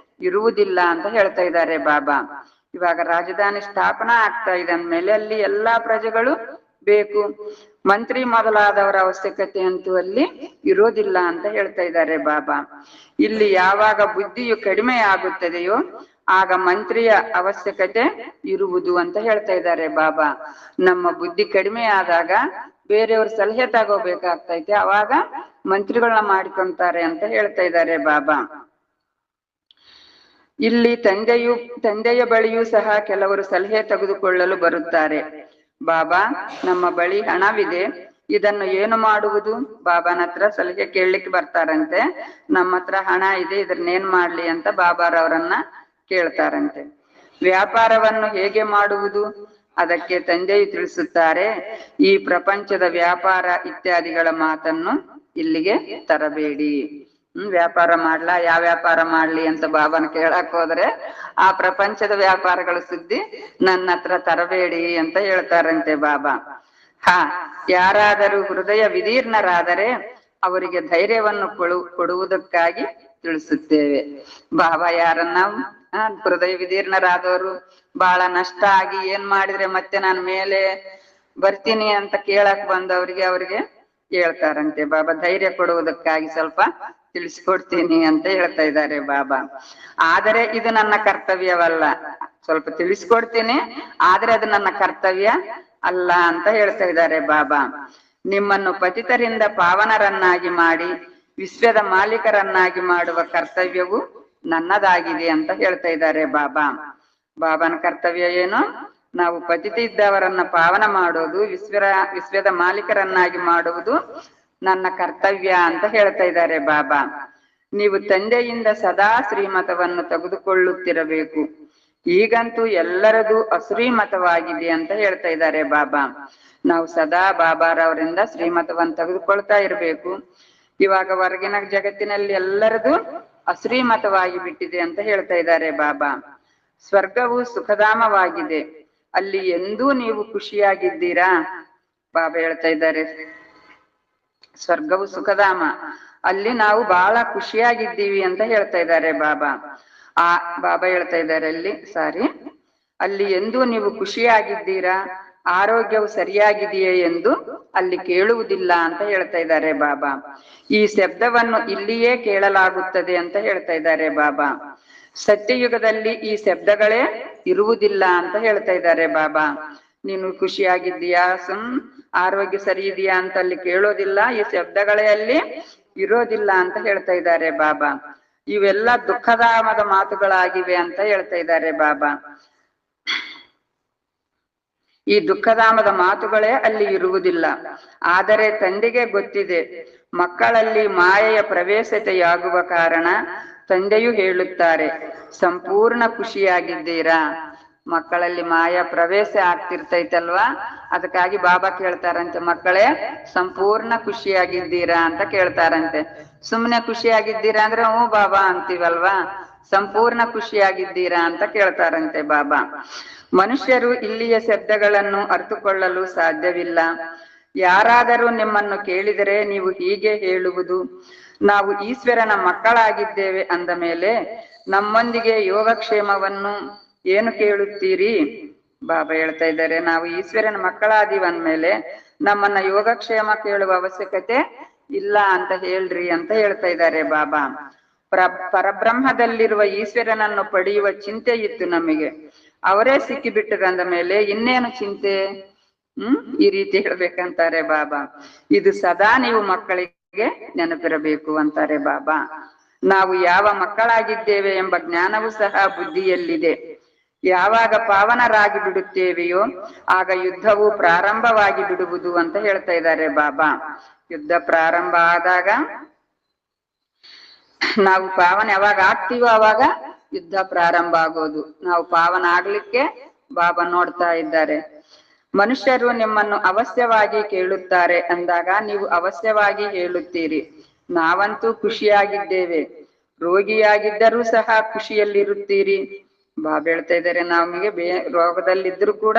ಇರುವುದಿಲ್ಲ ಅಂತ ಹೇಳ್ತಾ ಇದ್ದಾರೆ ಬಾಬಾ. ಇವಾಗ ರಾಜಧಾನಿ ಸ್ಥಾಪನಾ ಆಗ್ತಾ ಇದೆ ಅಂದ್ಮೇಲೆ ಅಲ್ಲಿ ಎಲ್ಲಾ ಪ್ರಜೆಗಳು ಬೇಕು, ಮಂತ್ರಿ ಮೊದಲಾದವರ ಅವಶ್ಯಕತೆ ಅಂತೂ ಅಲ್ಲಿ ಇರೋದಿಲ್ಲ ಅಂತ ಹೇಳ್ತಾ ಇದ್ದಾರೆ ಬಾಬಾ. ಇಲ್ಲಿ ಯಾವಾಗ ಬುದ್ಧಿಯು ಕಡಿಮೆ ಆಗುತ್ತದೆಯೋ ಆಗ ಮಂತ್ರಿಯ ಅವಶ್ಯಕತೆ ಇರುವುದು ಅಂತ ಹೇಳ್ತಾ ಇದ್ದಾರೆ ಬಾಬಾ. ನಮ್ಮ ಬುದ್ಧಿ ಕಡಿಮೆ ಆದಾಗ ಬೇರೆಯವ್ರ ಸಲಹೆ ತಗೋಬೇಕಾಗ್ತೈತೆ, ಅವಾಗ ಮಂತ್ರಿಗಳನ್ನ ಮಾಡಿಕೊಂತಾರೆ ಅಂತ ಹೇಳ್ತಾ ಇದ್ದಾರೆ ಬಾಬಾ. ಇಲ್ಲಿ ತಂದೆಯ ಬಳಿಯೂ ಸಹ ಕೆಲವರು ಸಲಹೆ ತೆಗೆದುಕೊಳ್ಳಲು ಬರುತ್ತಾರೆ. ಬಾಬಾ, ನಮ್ಮ ಬಳಿ ಹಣವಿದೆ, ಇದನ್ನು ಏನು ಮಾಡುವುದು? ಬಾಬಾನ ಹತ್ರ ಸಲಹೆ ಕೇಳಲಿಕ್ಕೆ ಬರ್ತಾರಂತೆ. ನಮ್ಮ ಹತ್ರ ಹಣ ಇದೆ, ಇದನ್ನೇನ್ ಮಾಡ್ಲಿ ಅಂತ ಬಾಬಾರವರನ್ನ ಕೇಳ್ತಾರಂತೆ. ವ್ಯಾಪಾರವನ್ನು ಹೇಗೆ ಮಾಡುವುದು? ಅದಕ್ಕೆ ತಂದೆಯು ತಿಳಿಸುತ್ತಾರೆ, ಈ ಪ್ರಪಂಚದ ವ್ಯಾಪಾರ ಇತ್ಯಾದಿಗಳ ಮಾತನ್ನು ಇಲ್ಲಿಗೆ ತರಬೇಡಿ. ವ್ಯಾಪಾರ ಮಾಡ್ಲಾ, ಯಾವ ವ್ಯಾಪಾರ ಮಾಡ್ಲಿ ಅಂತ ಬಾಬಾನ ಕೇಳಕ್ ಹೋದ್ರೆ ಆ ಪ್ರಪಂಚದ ವ್ಯಾಪಾರಗಳ ಸುದ್ದಿ ನನ್ನ ಹತ್ರ ತರಬೇಡಿ ಅಂತ ಹೇಳ್ತಾರಂತೆ ಬಾಬಾ. ಯಾರಾದರೂ ಹೃದಯ ವಿದೀರ್ಣರಾದರೆ ಅವರಿಗೆ ಧೈರ್ಯವನ್ನು ಕೊಡುವುದಕ್ಕಾಗಿ ತಿಳಿಸುತ್ತೇವೆ. ಬಾಬಾ ಯಾರನ್ನ ಹೃದಯ ವಿದೀರ್ಣರಾದವರು ಬಹಳ ನಷ್ಟ ಆಗಿ ಏನ್ ಮಾಡಿದ್ರೆ ಮತ್ತೆ ನಾನು ಮೇಲೆ ಬರ್ತೀನಿ ಅಂತ ಕೇಳಕ್ ಬಂದವರಿಗೆ ಅವ್ರಿಗೆ ಹೇಳ್ತಾರಂತೆ ಬಾಬಾ, ಧೈರ್ಯ ಕೊಡುವುದಕ್ಕಾಗಿ ಸ್ವಲ್ಪ ತಿಳಿಸ್ಕೊಡ್ತೀನಿ ಅಂತ ಹೇಳ್ತಾ ಇದ್ದಾರೆ ಬಾಬಾ. ಆದರೆ ಇದು ನನ್ನ ಕರ್ತವ್ಯವಲ್ಲ, ಸ್ವಲ್ಪ ತಿಳಿಸ್ಕೊಡ್ತೀನಿ ಆದ್ರೆ ಅದು ನನ್ನ ಕರ್ತವ್ಯ ಅಲ್ಲ ಅಂತ ಹೇಳ್ತಾ ಇದ್ದಾರೆ ಬಾಬಾ. ನಿಮ್ಮನ್ನು ಪತಿತರಿಂದ ಪಾವನರನ್ನಾಗಿ ಮಾಡಿ ವಿಶ್ವದ ಮಾಲೀಕರನ್ನಾಗಿ ಮಾಡುವ ಕರ್ತವ್ಯವು ನನ್ನದಾಗಿದೆ ಅಂತ ಹೇಳ್ತಾ ಇದ್ದಾರೆ ಬಾಬಾ. ಬಾಬಾನ ಕರ್ತವ್ಯ ಏನು? ನಾವು ಪತಿತ ಇದ್ದವರನ್ನ ಪಾವನ ಮಾಡೋದು, ವಿಶ್ವದ ಮಾಲೀಕರನ್ನಾಗಿ ಮಾಡುವುದು ನನ್ನ ಕರ್ತವ್ಯ ಅಂತ ಹೇಳ್ತಾ ಇದ್ದಾರೆ ಬಾಬಾ. ನೀವು ತಂದೆಯಿಂದ ಸದಾ ಶ್ರೀಮತವನ್ನು ತೆಗೆದುಕೊಳ್ಳುತ್ತಿರಬೇಕು. ಈಗಂತೂ ಎಲ್ಲರದು ಅಶ್ರೀಮತವಾಗಿದೆ ಅಂತ ಹೇಳ್ತಾ ಇದ್ದಾರೆ ಬಾಬಾ. ನಾವು ಸದಾ ಬಾಬಾರವರಿಂದ ಶ್ರೀಮತವನ್ನು ತೆಗೆದುಕೊಳ್ತಾ ಇರಬೇಕು. ಇವಾಗ ಹೊರಗಿನ ಜಗತ್ತಿನಲ್ಲಿ ಎಲ್ಲರದು ಅಶ್ರೀಮತವಾಗಿ ಬಿಟ್ಟಿದೆ ಅಂತ ಹೇಳ್ತಾ ಇದ್ದಾರೆ ಬಾಬಾ. ಸ್ವರ್ಗವು ಸುಖಧಾಮವಾಗಿದೆ, ಅಲ್ಲಿ ಎಂದೂ ನೀವು ಖುಷಿಯಾಗಿದ್ದೀರಾ? ಬಾಬಾ ಹೇಳ್ತಾ ಇದ್ದಾರೆ ಸ್ವರ್ಗವು ಸುಖಧಾಮ, ಅಲ್ಲಿ ನಾವು ಬಹಳ ಖುಷಿಯಾಗಿದ್ದೀವಿ ಅಂತ ಹೇಳ್ತಾ ಇದ್ದಾರೆ ಬಾಬಾ. ಬಾಬಾ ಹೇಳ್ತಾ ಇದ್ದಾರೆ ಅಲ್ಲಿ ಎಂದೂ ನೀವು ಖುಷಿಯಾಗಿದ್ದೀರಾ, ಆರೋಗ್ಯವು ಸರಿಯಾಗಿದೆಯೇ ಎಂದು ಅಲ್ಲಿ ಕೇಳುವುದಿಲ್ಲ ಅಂತ ಹೇಳ್ತಾ ಇದ್ದಾರೆ ಬಾಬಾ. ಈ ಶಬ್ದವನ್ನು ಇಲ್ಲಿಯೇ ಕೇಳಲಾಗುತ್ತದೆ ಅಂತ ಹೇಳ್ತಾ ಇದ್ದಾರೆ ಬಾಬಾ. ಸತ್ಯಯುಗದಲ್ಲಿ ಈ ಶಬ್ದಗಳೇ ಇರುವುದಿಲ್ಲ ಅಂತ ಹೇಳ್ತಾ ಇದ್ದಾರೆ ಬಾಬಾ. ನೀನು ಖುಷಿಯಾಗಿದ್ದೀಯಾ, ಆರೋಗ್ಯ ಸರಿ ಇದೆಯಾ ಅಂತ ಅಲ್ಲಿ ಕೇಳೋದಿಲ್ಲ, ಈ ಶಬ್ದಗಳೇ ಅಲ್ಲಿ ಇರೋದಿಲ್ಲ ಅಂತ ಹೇಳ್ತಾ ಇದ್ದಾರೆ ಬಾಬಾ. ಇವೆಲ್ಲ ದುಃಖಧಾಮದ ಮಾತುಗಳಾಗಿವೆ ಅಂತ ಹೇಳ್ತಾ ಇದ್ದಾರೆ ಬಾಬಾ. ಈ ದುಃಖಧಾಮದ ಮಾತುಗಳೇ ಅಲ್ಲಿ ಇರುವುದಿಲ್ಲ. ಆದರೆ ತಂದೆಗೆ ಗೊತ್ತಿದೆ, ಮಕ್ಕಳಲ್ಲಿ ಮಾಯೆಯ ಪ್ರವೇಶತೆಯಾಗುವ ಕಾರಣ ತಂದೆಯು ಹೇಳುತ್ತಾರೆ, ಸಂಪೂರ್ಣ ಖುಷಿಯಾಗಿದ್ದೀರಾ? ಮಕ್ಕಳಲ್ಲಿ ಮಾಯಾ ಪ್ರವೇಶ ಆಗ್ತಿರ್ತೈತಲ್ವಾ, ಅದಕ್ಕಾಗಿ ಬಾಬಾ ಕೇಳ್ತಾರಂತೆ, ಮಕ್ಕಳೇ ಸಂಪೂರ್ಣ ಖುಷಿಯಾಗಿದ್ದೀರಾ ಅಂತ ಕೇಳ್ತಾರಂತೆ. ಸುಮ್ಮನೆ ಖುಷಿಯಾಗಿದ್ದೀರಾ ಅಂದ್ರೆ ಹ್ಞೂ ಬಾಬಾ ಅಂತೀವಲ್ವಾ, ಸಂಪೂರ್ಣ ಖುಷಿಯಾಗಿದ್ದೀರಾ ಅಂತ ಕೇಳ್ತಾರಂತೆ ಬಾಬಾ. ಮನುಷ್ಯರು ಇಲ್ಲಿಯ ಶಬ್ದಗಳನ್ನು ಅರ್ಥಕೊಳ್ಳಲು ಸಾಧ್ಯವಿಲ್ಲ. ಯಾರಾದರೂ ನಿಮ್ಮನ್ನು ಕೇಳಿದರೆ ನೀವು ಹೀಗೆ ಹೇಳುವುದು, ನಾವು ಈಶ್ವರನ ಮಕ್ಕಳಾಗಿದ್ದೇವೆ ಅಂದ ಮೇಲೆ ನಮ್ಮೊಂದಿಗೆ ಯೋಗಕ್ಷೇಮವನ್ನು ಏನು ಕೇಳುತ್ತೀರಿ? ಬಾಬಾ ಹೇಳ್ತಾ ಇದ್ದಾರೆ, ನಾವು ಈಶ್ವರನ ಮಕ್ಕಳಾದೀವಂದ್ಮೇಲೆ ನಮ್ಮನ್ನ ಯೋಗಕ್ಷೇಮ ಕೇಳುವ ಅವಶ್ಯಕತೆ ಇಲ್ಲ ಅಂತ ಹೇಳ್ರಿ ಅಂತ ಹೇಳ್ತಾ ಇದ್ದಾರೆ ಬಾಬಾ. ಪರಬ್ರಹ್ಮದಲ್ಲಿರುವ ಈಶ್ವರನನ್ನು ಪಡೆಯುವ ಚಿಂತೆ ಇತ್ತು ನಮಗೆ. ಅವರೇ ಸಿಕ್ಕಿಬಿಟ್ಟರಂದ ಮೇಲೆ ಇನ್ನೇನು ಚಿಂತೆ? ಈ ರೀತಿ ಹೇಳ್ಬೇಕಂತಾರೆ ಬಾಬಾ. ಇದು ಸದಾ ನೀವು ಮಕ್ಕಳಿಗೆ ನೆನಪಿರಬೇಕು ಅಂತಾರೆ ಬಾಬಾ. ನಾವು ಯಾವ ಮಕ್ಕಳಾಗಿದ್ದೇವೆ ಎಂಬ ಜ್ಞಾನವೂ ಸಹ ಬುದ್ಧಿಯಲ್ಲಿದೆ. ಯಾವಾಗ ಪಾವನರಾಗಿ ಬಿಡುತ್ತೇವೆಯೋ ಆಗ ಯುದ್ಧವು ಪ್ರಾರಂಭವಾಗಿ ಬಿಡುವುದು ಅಂತ ಹೇಳ್ತಾ ಇದ್ದಾರೆ ಬಾಬಾ. ಯುದ್ಧ ಪ್ರಾರಂಭ ಆದಾಗ ನಾವು ಪಾವನ ಯಾವಾಗ ಆಗ್ತೀವೋ ಅವಾಗ ಯುದ್ಧ ಪ್ರಾರಂಭ ಆಗೋದು. ನಾವು ಪಾವನ ಆಗ್ಲಿಕ್ಕೆ ಬಾಬಾ ನೋಡ್ತಾ ಇದ್ದಾರೆ. ಮನುಷ್ಯರು ನಿಮ್ಮನ್ನು ಅವಶ್ಯವಾಗಿ ಕೇಳುತ್ತಾರೆ ಅಂದಾಗ ನೀವು ಅವಶ್ಯವಾಗಿ ಹೇಳುತ್ತೀರಿ. ನಾವಂತೂ ಖುಷಿಯಾಗಿದ್ದೇವೆ. ರೋಗಿಯಾಗಿದ್ದರೂ ಸಹ ಖುಷಿಯಲ್ಲಿರುತ್ತೀರಿ. ಬಾಬಾ ಹೇಳ್ತಾ ಇದ್ದಾರೆ ನಮಗೆ ರೋಗದಲ್ಲಿದ್ರು ಕೂಡ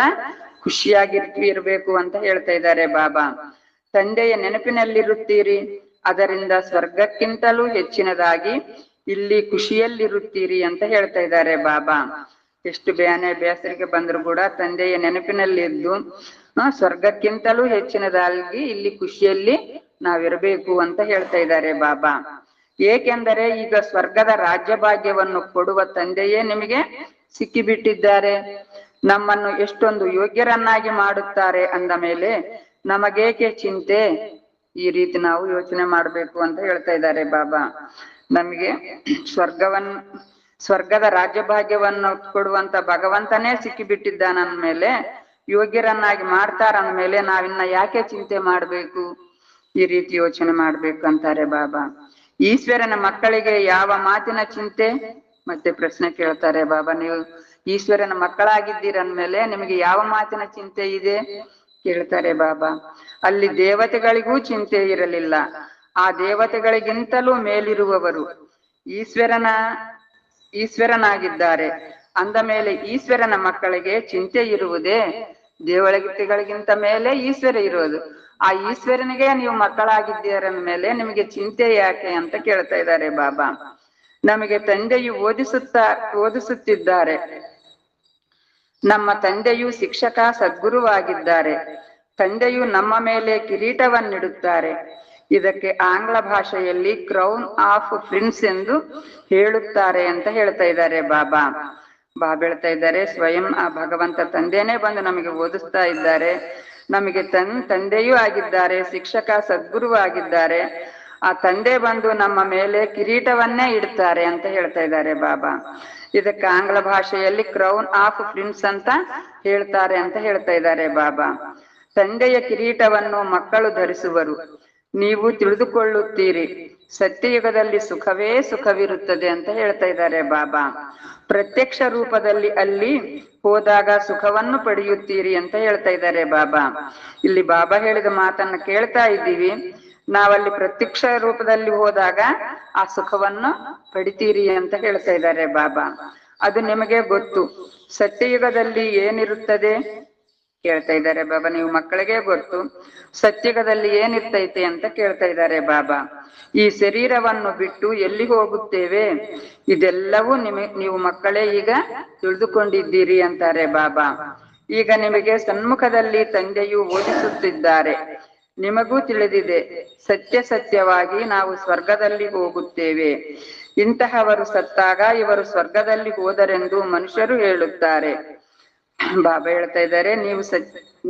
ಖುಷಿಯಾಗಿರ್ಬೇಕು ಅಂತ ಹೇಳ್ತಾ ಇದ್ದಾರೆ ಬಾಬಾ. ತಂದೆಯ ನೆನಪಿನಲ್ಲಿರುತ್ತೀರಿ, ಅದರಿಂದ ಸ್ವರ್ಗಕ್ಕಿಂತಲೂ ಹೆಚ್ಚಿನದಾಗಿ ಇಲ್ಲಿ ಖುಷಿಯಲ್ಲಿರುತ್ತೀರಿ ಅಂತ ಹೇಳ್ತಾ ಇದ್ದಾರೆ ಬಾಬಾ. ಎಷ್ಟು ಬೇಸರಿಗೆ ಬಂದ್ರು ಕೂಡ ತಂದೆಯ ನೆನಪಿನಲ್ಲಿ ಇದ್ದು ಸ್ವರ್ಗಕ್ಕಿಂತಲೂ ಹೆಚ್ಚಿನದಾಗಿ ಇಲ್ಲಿ ಖುಷಿಯಲ್ಲಿ ನಾವಿರಬೇಕು ಅಂತ ಹೇಳ್ತಾ ಇದ್ದಾರೆ ಬಾಬಾ. ಏಕೆಂದರೆ ಈಗ ಸ್ವರ್ಗದ ರಾಜ್ಯ ಭಾಗ್ಯವನ್ನು ಕೊಡುವ ತಂದೆಯೇ ನಿಮಗೆ ಸಿಕ್ಕಿಬಿಟ್ಟಿದ್ದಾರೆ. ನಮ್ಮನ್ನು ಎಷ್ಟೊಂದು ಯೋಗ್ಯರನ್ನಾಗಿ ಮಾಡುತ್ತಾರೆ ಅಂದ ಮೇಲೆ ನಮಗೇಕೆ ಚಿಂತೆ? ಈ ರೀತಿ ನಾವು ಯೋಚನೆ ಮಾಡ್ಬೇಕು ಅಂತ ಹೇಳ್ತಾ ಇದ್ದಾರೆ ಬಾಬಾ. ನಮಗೆ ಸ್ವರ್ಗದ ರಾಜ್ಯ ಭಾಗ್ಯವನ್ನು ಕೊಡುವಂತ ಭಗವಂತನೇ ಸಿಕ್ಕಿಬಿಟ್ಟಿದ್ದಾನಂದ್ಮೇಲೆ, ಯೋಗ್ಯರನ್ನಾಗಿ ಮಾಡ್ತಾರಂದ್ಮೇಲೆ ನಾವಿನ್ನ ಯಾಕೆ ಚಿಂತೆ ಮಾಡ್ಬೇಕು? ಈ ರೀತಿ ಯೋಚನೆ ಮಾಡ್ಬೇಕಂತಾರೆ ಬಾಬಾ. ಈಶ್ವರನ ಮಕ್ಕಳಿಗೆ ಯಾವ ಮಾತಿನ ಚಿಂತೆ? ಮತ್ತೆ ಪ್ರಶ್ನೆ ಕೇಳ್ತಾರೆ ಬಾಬಾ. ನೀವು ಈಶ್ವರನ ಮಕ್ಕಳಾಗಿದ್ದೀರಂದ್ಮೇಲೆ ನಿಮಗೆ ಯಾವ ಮಾತಿನ ಚಿಂತೆ ಇದೆ ಕೇಳ್ತಾರೆ ಬಾಬಾ. ಅಲ್ಲಿ ದೇವತೆಗಳಿಗೂ ಚಿಂತೆ ಇರಲಿಲ್ಲ. ಆ ದೇವತೆಗಳಿಗಿಂತಲೂ ಮೇಲಿರುವವರು ಈಶ್ವರನಾಗಿದ್ದಾರೆ ಅಂದ ಮೇಲೆ ಈಶ್ವರನ ಮಕ್ಕಳಿಗೆ ಚಿಂತೆ ಇರುವುದೇ? ದೇವತೆಗಳಿಗಿಂತ ಮೇಲೆ ಈಶ್ವರ ಇರೋದು. ಆ ಈಶ್ವರನಿಗೆ ನೀವು ಮಕ್ಕಳಾಗಿದ್ದೀರಂದ ಮೇಲೆ ನಿಮಗೆ ಚಿಂತೆ ಯಾಕೆ ಅಂತ ಕೇಳ್ತಾ ಇದ್ದಾರೆ ಬಾಬಾ. ನಮಗೆ ತಂದೆಯು ಓದಿಸುತ್ತಿದ್ದಾರೆ. ನಮ್ಮ ತಂದೆಯು ಶಿಕ್ಷಕ ಸದ್ಗುರುವಾಗಿದ್ದಾರೆ. ತಂದೆಯು ನಮ್ಮ ಮೇಲೆ ಕಿರೀಟವನ್ನಿಡುತ್ತಾರೆ. ಇದಕ್ಕೆ ಆಂಗ್ಲ ಭಾಷೆಯಲ್ಲಿ ಕ್ರೌನ್ ಆಫ್ ಪ್ರಿನ್ಸ್ ಎಂದು ಹೇಳುತ್ತಾರೆ ಅಂತ ಹೇಳ್ತಾ ಇದ್ದಾರೆ ಬಾಬಾ. ಬಾಬಾ ಹೇಳ್ತಾ ಇದ್ದಾರೆ ಸ್ವಯಂ ಆ ಭಗವಂತ ತಂದೆನೇ ಬಂದು ನಮಗೆ ಓದಿಸ್ತಾ ಇದ್ದಾರೆ. ನಮಗೆ ತಂದೆಯೂ ಆಗಿದ್ದಾರೆ, ಶಿಕ್ಷಕ ಸದ್ಗುರು ಆಗಿದ್ದಾರೆ. ಆ ತಂದೆ ಬಂದು ನಮ್ಮ ಮೇಲೆ ಕಿರೀಟವನ್ನೇ ಇಡ್ತಾರೆ ಅಂತ ಹೇಳ್ತಾ ಇದ್ದಾರೆ ಬಾಬಾ. ಇದಕ್ಕೆ ಆಂಗ್ಲ ಭಾಷೆಯಲ್ಲಿ ಕ್ರೌನ್ ಆಫ್ ಪ್ರಿನ್ಸ್ ಅಂತ ಹೇಳ್ತಾರೆ ಅಂತ ಹೇಳ್ತಾ ಇದ್ದಾರೆ ಬಾಬಾ. ತಂದೆಯ ಕಿರೀಟವನ್ನು ಮಕ್ಕಳು ಧರಿಸುವರು. ನೀವು ತಿಳಿದುಕೊಳ್ಳುತ್ತೀರಿ ಸತ್ಯಯುಗದಲ್ಲಿ ಸುಖವೇ ಸುಖವಿರುತ್ತದೆ ಅಂತ ಹೇಳ್ತಾ ಇದ್ದಾರೆ ಬಾಬಾ. ಪ್ರತ್ಯಕ್ಷ ರೂಪದಲ್ಲಿ ಅಲ್ಲಿ ಹೋದಾಗ ಸುಖವನ್ನು ಪಡೆಯುತ್ತೀರಿ ಅಂತ ಹೇಳ್ತಾ ಇದ್ದಾರೆ ಬಾಬಾ. ಇಲ್ಲಿ ಬಾಬಾ ಹೇಳಿದ ಮಾತನ್ನ ಕೇಳ್ತಾ ಇದ್ದೀವಿ. ನಾವಲ್ಲಿ ಪ್ರತ್ಯಕ್ಷ ರೂಪದಲ್ಲಿ ಹೋದಾಗ ಆ ಸುಖವನ್ನು ಪಡಿತೀರಿ ಅಂತ ಹೇಳ್ತಾ ಇದ್ದಾರೆ ಬಾಬಾ. ಅದು ನಿಮಗೆ ಗೊತ್ತು. ಸತ್ಯಯುಗದಲ್ಲಿ ಏನಿರುತ್ತದೆ ಕೇಳ್ತಾ ಇದ್ದಾರೆ ಬಾಬಾ. ನೀವು ಮಕ್ಕಳಿಗೆ ಗೊತ್ತು ಸತ್ಯಯುಗದಲ್ಲಿ ಏನಿರ್ತೈತೆ ಅಂತ ಕೇಳ್ತಾ ಇದ್ದಾರೆ ಬಾಬಾ. ಈ ಶರೀರವನ್ನು ಬಿಟ್ಟು ಎಲ್ಲಿ ಹೋಗುತ್ತೇವೆ ಇದೆಲ್ಲವೂ ನೀವು ಮಕ್ಕಳೇ ಈಗ ತಿಳಿದುಕೊಂಡಿದ್ದೀರಿ ಅಂತಾರೆ ಬಾಬಾ. ಈಗ ನಿಮಗೆ ಸನ್ಮುಖದಲ್ಲಿ ತಂದೆಯು ಓದಿಸುತ್ತಿದ್ದಾರೆ. ನಿಮಗೂ ತಿಳಿದಿದೆ ಸತ್ಯವಾಗಿ ನಾವು ಸ್ವರ್ಗದಲ್ಲಿ ಹೋಗುತ್ತೇವೆ. ಇಂತಹವರು ಸತ್ತಾಗ ಇವರು ಸ್ವರ್ಗದಲ್ಲಿ ಹೋದರೆಂದು ಮನುಷ್ಯರು ಹೇಳುತ್ತಾರೆ. ಬಾಬಾ ಹೇಳ್ತಾ ಇದ್ದಾರೆ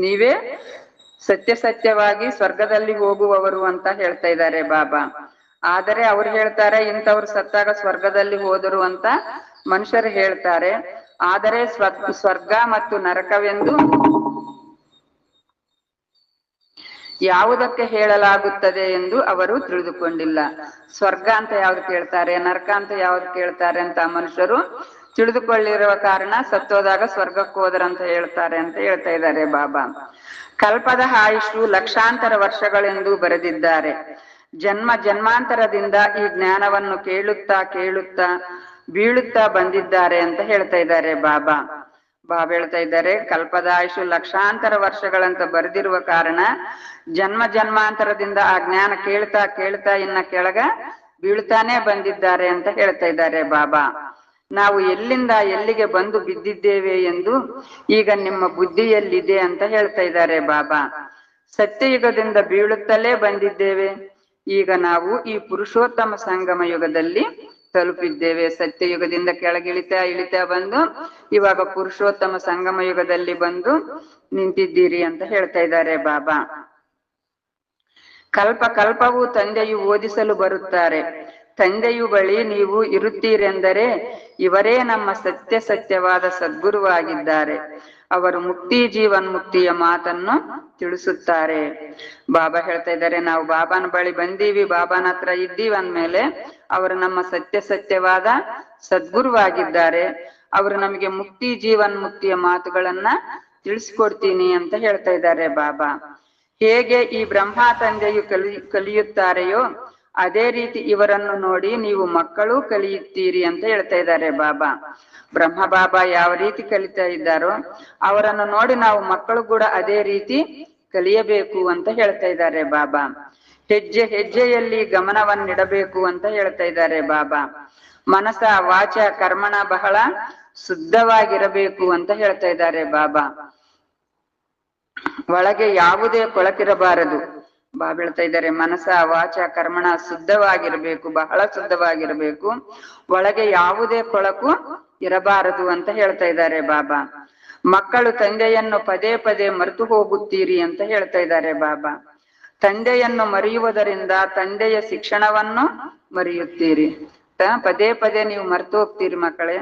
ನೀವೇ ಸತ್ಯವಾಗಿ ಸ್ವರ್ಗದಲ್ಲಿ ಹೋಗುವವರು ಅಂತ ಹೇಳ್ತಾ ಇದ್ದಾರೆ ಬಾಬಾ. ಆದರೆ ಅವ್ರು ಹೇಳ್ತಾರೆ ಇಂಥವ್ರು ಸತ್ತಾಗ ಸ್ವರ್ಗದಲ್ಲಿ ಹೋದರು ಅಂತ ಮನುಷ್ಯರು ಹೇಳ್ತಾರೆ. ಆದರೆ ಸ್ವರ್ಗ ಮತ್ತು ನರಕವೆಂದು ಯಾವುದಕ್ಕೆ ಹೇಳಲಾಗುತ್ತದೆ ಎಂದು ಅವರು ತಿಳಿದುಕೊಂಡಿಲ್ಲ. ಸ್ವರ್ಗ ಅಂತ ಯಾವ್ದು ಕೇಳ್ತಾರೆ, ನರಕ ಅಂತ ಯಾವ್ದು ಕೇಳ್ತಾರೆ ಅಂತ ಮನುಷ್ಯರು ತಿಳಿದುಕೊಳ್ಳಿರುವ ಕಾರಣ ಸತ್ತೋದಾಗ ಸ್ವರ್ಗಕ್ಕೆ ಹೋದರಂತ ಹೇಳ್ತಾರೆ ಅಂತ ಹೇಳ್ತಾ ಇದ್ದಾರೆ ಬಾಬಾ. ಕಲ್ಪದ ಆಯುಷು ಲಕ್ಷಾಂತರ ವರ್ಷಗಳೆಂದು ಬರೆದಿದ್ದಾರೆ. ಜನ್ಮಾಂತರದಿಂದ ಈ ಜ್ಞಾನವನ್ನು ಕೇಳುತ್ತಾ ಬೀಳುತ್ತಾ ಬಂದಿದ್ದಾರೆ ಅಂತ ಹೇಳ್ತಾ ಇದ್ದಾರೆ ಬಾಬಾ. ಬಾಬಾ ಹೇಳ್ತಾ ಇದ್ದಾರೆ ಕಲ್ಪದ ಆಯುಷು ಲಕ್ಷಾಂತರ ವರ್ಷಗಳಂತ ಬರೆದಿರುವ ಕಾರಣ ಜನ್ಮಾಂತರದಿಂದ ಆ ಜ್ಞಾನ ಕೇಳ್ತಾ ಇನ್ನ ಕೆಳಗ ಬೀಳ್ತಾನೆ ಬಂದಿದ್ದಾರೆ ಅಂತ ಹೇಳ್ತಾ ಇದ್ದಾರೆ ಬಾಬಾ. ನಾವು ಎಲ್ಲಿಂದ ಎಲ್ಲಿಗೆ ಬಂದು ಬಿದ್ದಿದ್ದೇವೆ ಎಂದು ಈಗ ನಿಮ್ಮ ಬುದ್ಧಿಯಲ್ಲಿದೆ ಅಂತ ಹೇಳ್ತಾ ಇದ್ದಾರೆ ಬಾಬಾ. ಸತ್ಯಯುಗದಿಂದ ಬೀಳುತ್ತಲೇ ಬಂದಿದ್ದೇವೆ. ಈಗ ನಾವು ಈ ಪುರುಷೋತ್ತಮ ಸಂಗಮ ಯುಗದಲ್ಲಿ ತಲುಪಿದ್ದೇವೆ. ಸತ್ಯಯುಗದಿಂದ ಇಳಿತಾ ಬಂದು ಇವಾಗ ಪುರುಷೋತ್ತಮ ಸಂಗಮ ಯುಗದಲ್ಲಿ ಬಂದು ನಿಂತಿದ್ದೀರಿ ಅಂತ ಹೇಳ್ತಾ ಇದ್ದಾರೆ ಬಾಬಾ. ಕಲ್ಪ ಕಲ್ಪವೂ ತಂದೆಯು ಓದಿಸಲು ಬರುತ್ತಾರೆ. ತಂದೆಯು ಬಳಿ ನೀವು ಇರುತ್ತೀರೆಂದರೆ ಇವರೇ ನಮ್ಮ ಸತ್ಯವಾದ ಸದ್ಗುರುವಾಗಿದ್ದಾರೆ. ಅವರು ಮುಕ್ತಿ ಜೀವನ್ಮುಕ್ತಿಯ ಮಾತನ್ನು ತಿಳಿಸುತ್ತಾರೆ. ಬಾಬಾ ಹೇಳ್ತಾ ಇದ್ದಾರೆ, ನಾವು ಬಾಬಾನ ಬಳಿ ಬಂದೀವಿ, ಬಾಬಾನ ಹತ್ರ ಇದ್ದೀವಿ ಅಂದ್ಮೇಲೆ ಅವರು ನಮ್ಮ ಸತ್ಯವಾದ ಸದ್ಗುರುವಾಗಿದ್ದಾರೆ. ಅವರು ನಮಗೆ ಮುಕ್ತಿ ಜೀವನ್ಮುಕ್ತಿಯ ಮಾತುಗಳನ್ನ ತಿಳಿಸ್ಕೊಡ್ತೀನಿ ಅಂತ ಹೇಳ್ತಾ ಇದ್ದಾರೆ ಬಾಬಾ. ಹೇಗೆ ಈ ಬ್ರಹ್ಮ ತಂದೆಯು ಕಲಿಯುತ್ತಾರೆಯೋ ಅದೇ ರೀತಿ ಇವರನ್ನು ನೋಡಿ ನೀವು ಮಕ್ಕಳು ಕಲಿಯುತ್ತೀರಿ ಅಂತ ಹೇಳ್ತಾ ಇದ್ದಾರೆ ಬಾಬಾ. ಬ್ರಹ್ಮ ಬಾಬಾ ಯಾವ ರೀತಿ ಕಲಿತಾ ಇದ್ದಾರೋ ಅವರನ್ನು ನೋಡಿ ನಾವು ಮಕ್ಕಳು ಕೂಡ ಅದೇ ರೀತಿ ಕಲಿಯಬೇಕು ಅಂತ ಹೇಳ್ತಾ ಇದ್ದಾರೆ ಬಾಬಾ. ಹೆಜ್ಜೆ ಹೆಜ್ಜೆಯಲ್ಲಿ ಗಮನವನ್ನಿಡಬೇಕು ಅಂತ ಹೇಳ್ತಾ ಇದ್ದಾರೆ ಬಾಬಾ. ಮನಸ ವಾಚ ಕರ್ಮಣ ಬಹಳ ಶುದ್ಧವಾಗಿರಬೇಕು ಅಂತ ಹೇಳ್ತಾ ಇದ್ದಾರೆ ಬಾಬಾ. ಒಳಗೆ ಯಾವುದೇ ಕೊಳಕಿರಬಾರದು. ಬಾಬಾ ಹೇಳ್ತಾ ಇದ್ದಾರೆ, ಮನಸ ವಾಚ ಕರ್ಮಣ ಶುದ್ಧವಾಗಿರ್ಬೇಕು, ಬಹಳ ಶುದ್ಧವಾಗಿರ್ಬೇಕು, ಒಳಗೆ ಯಾವುದೇ ಕೊಳಕು ಇರಬಾರದು ಅಂತ ಹೇಳ್ತಾ ಇದ್ದಾರೆ ಬಾಬಾ. ಮಕ್ಕಳು ತಂದೆಯನ್ನು ಪದೇ ಪದೇ ಮರೆತು ಹೋಗುತ್ತೀರಿ ಅಂತ ಹೇಳ್ತಾ ಇದ್ದಾರೆ ಬಾಬಾ. ತಂದೆಯನ್ನು ಮರೆಯುವುದರಿಂದ ತಂದೆಯ ಶಿಕ್ಷಣವನ್ನು ಮರೆಯುತ್ತೀರಿ. ಪದೇ ಪದೇ ನೀವು ಮರೆತು ಹೋಗ್ತೀರಿ ಮಕ್ಕಳೇ.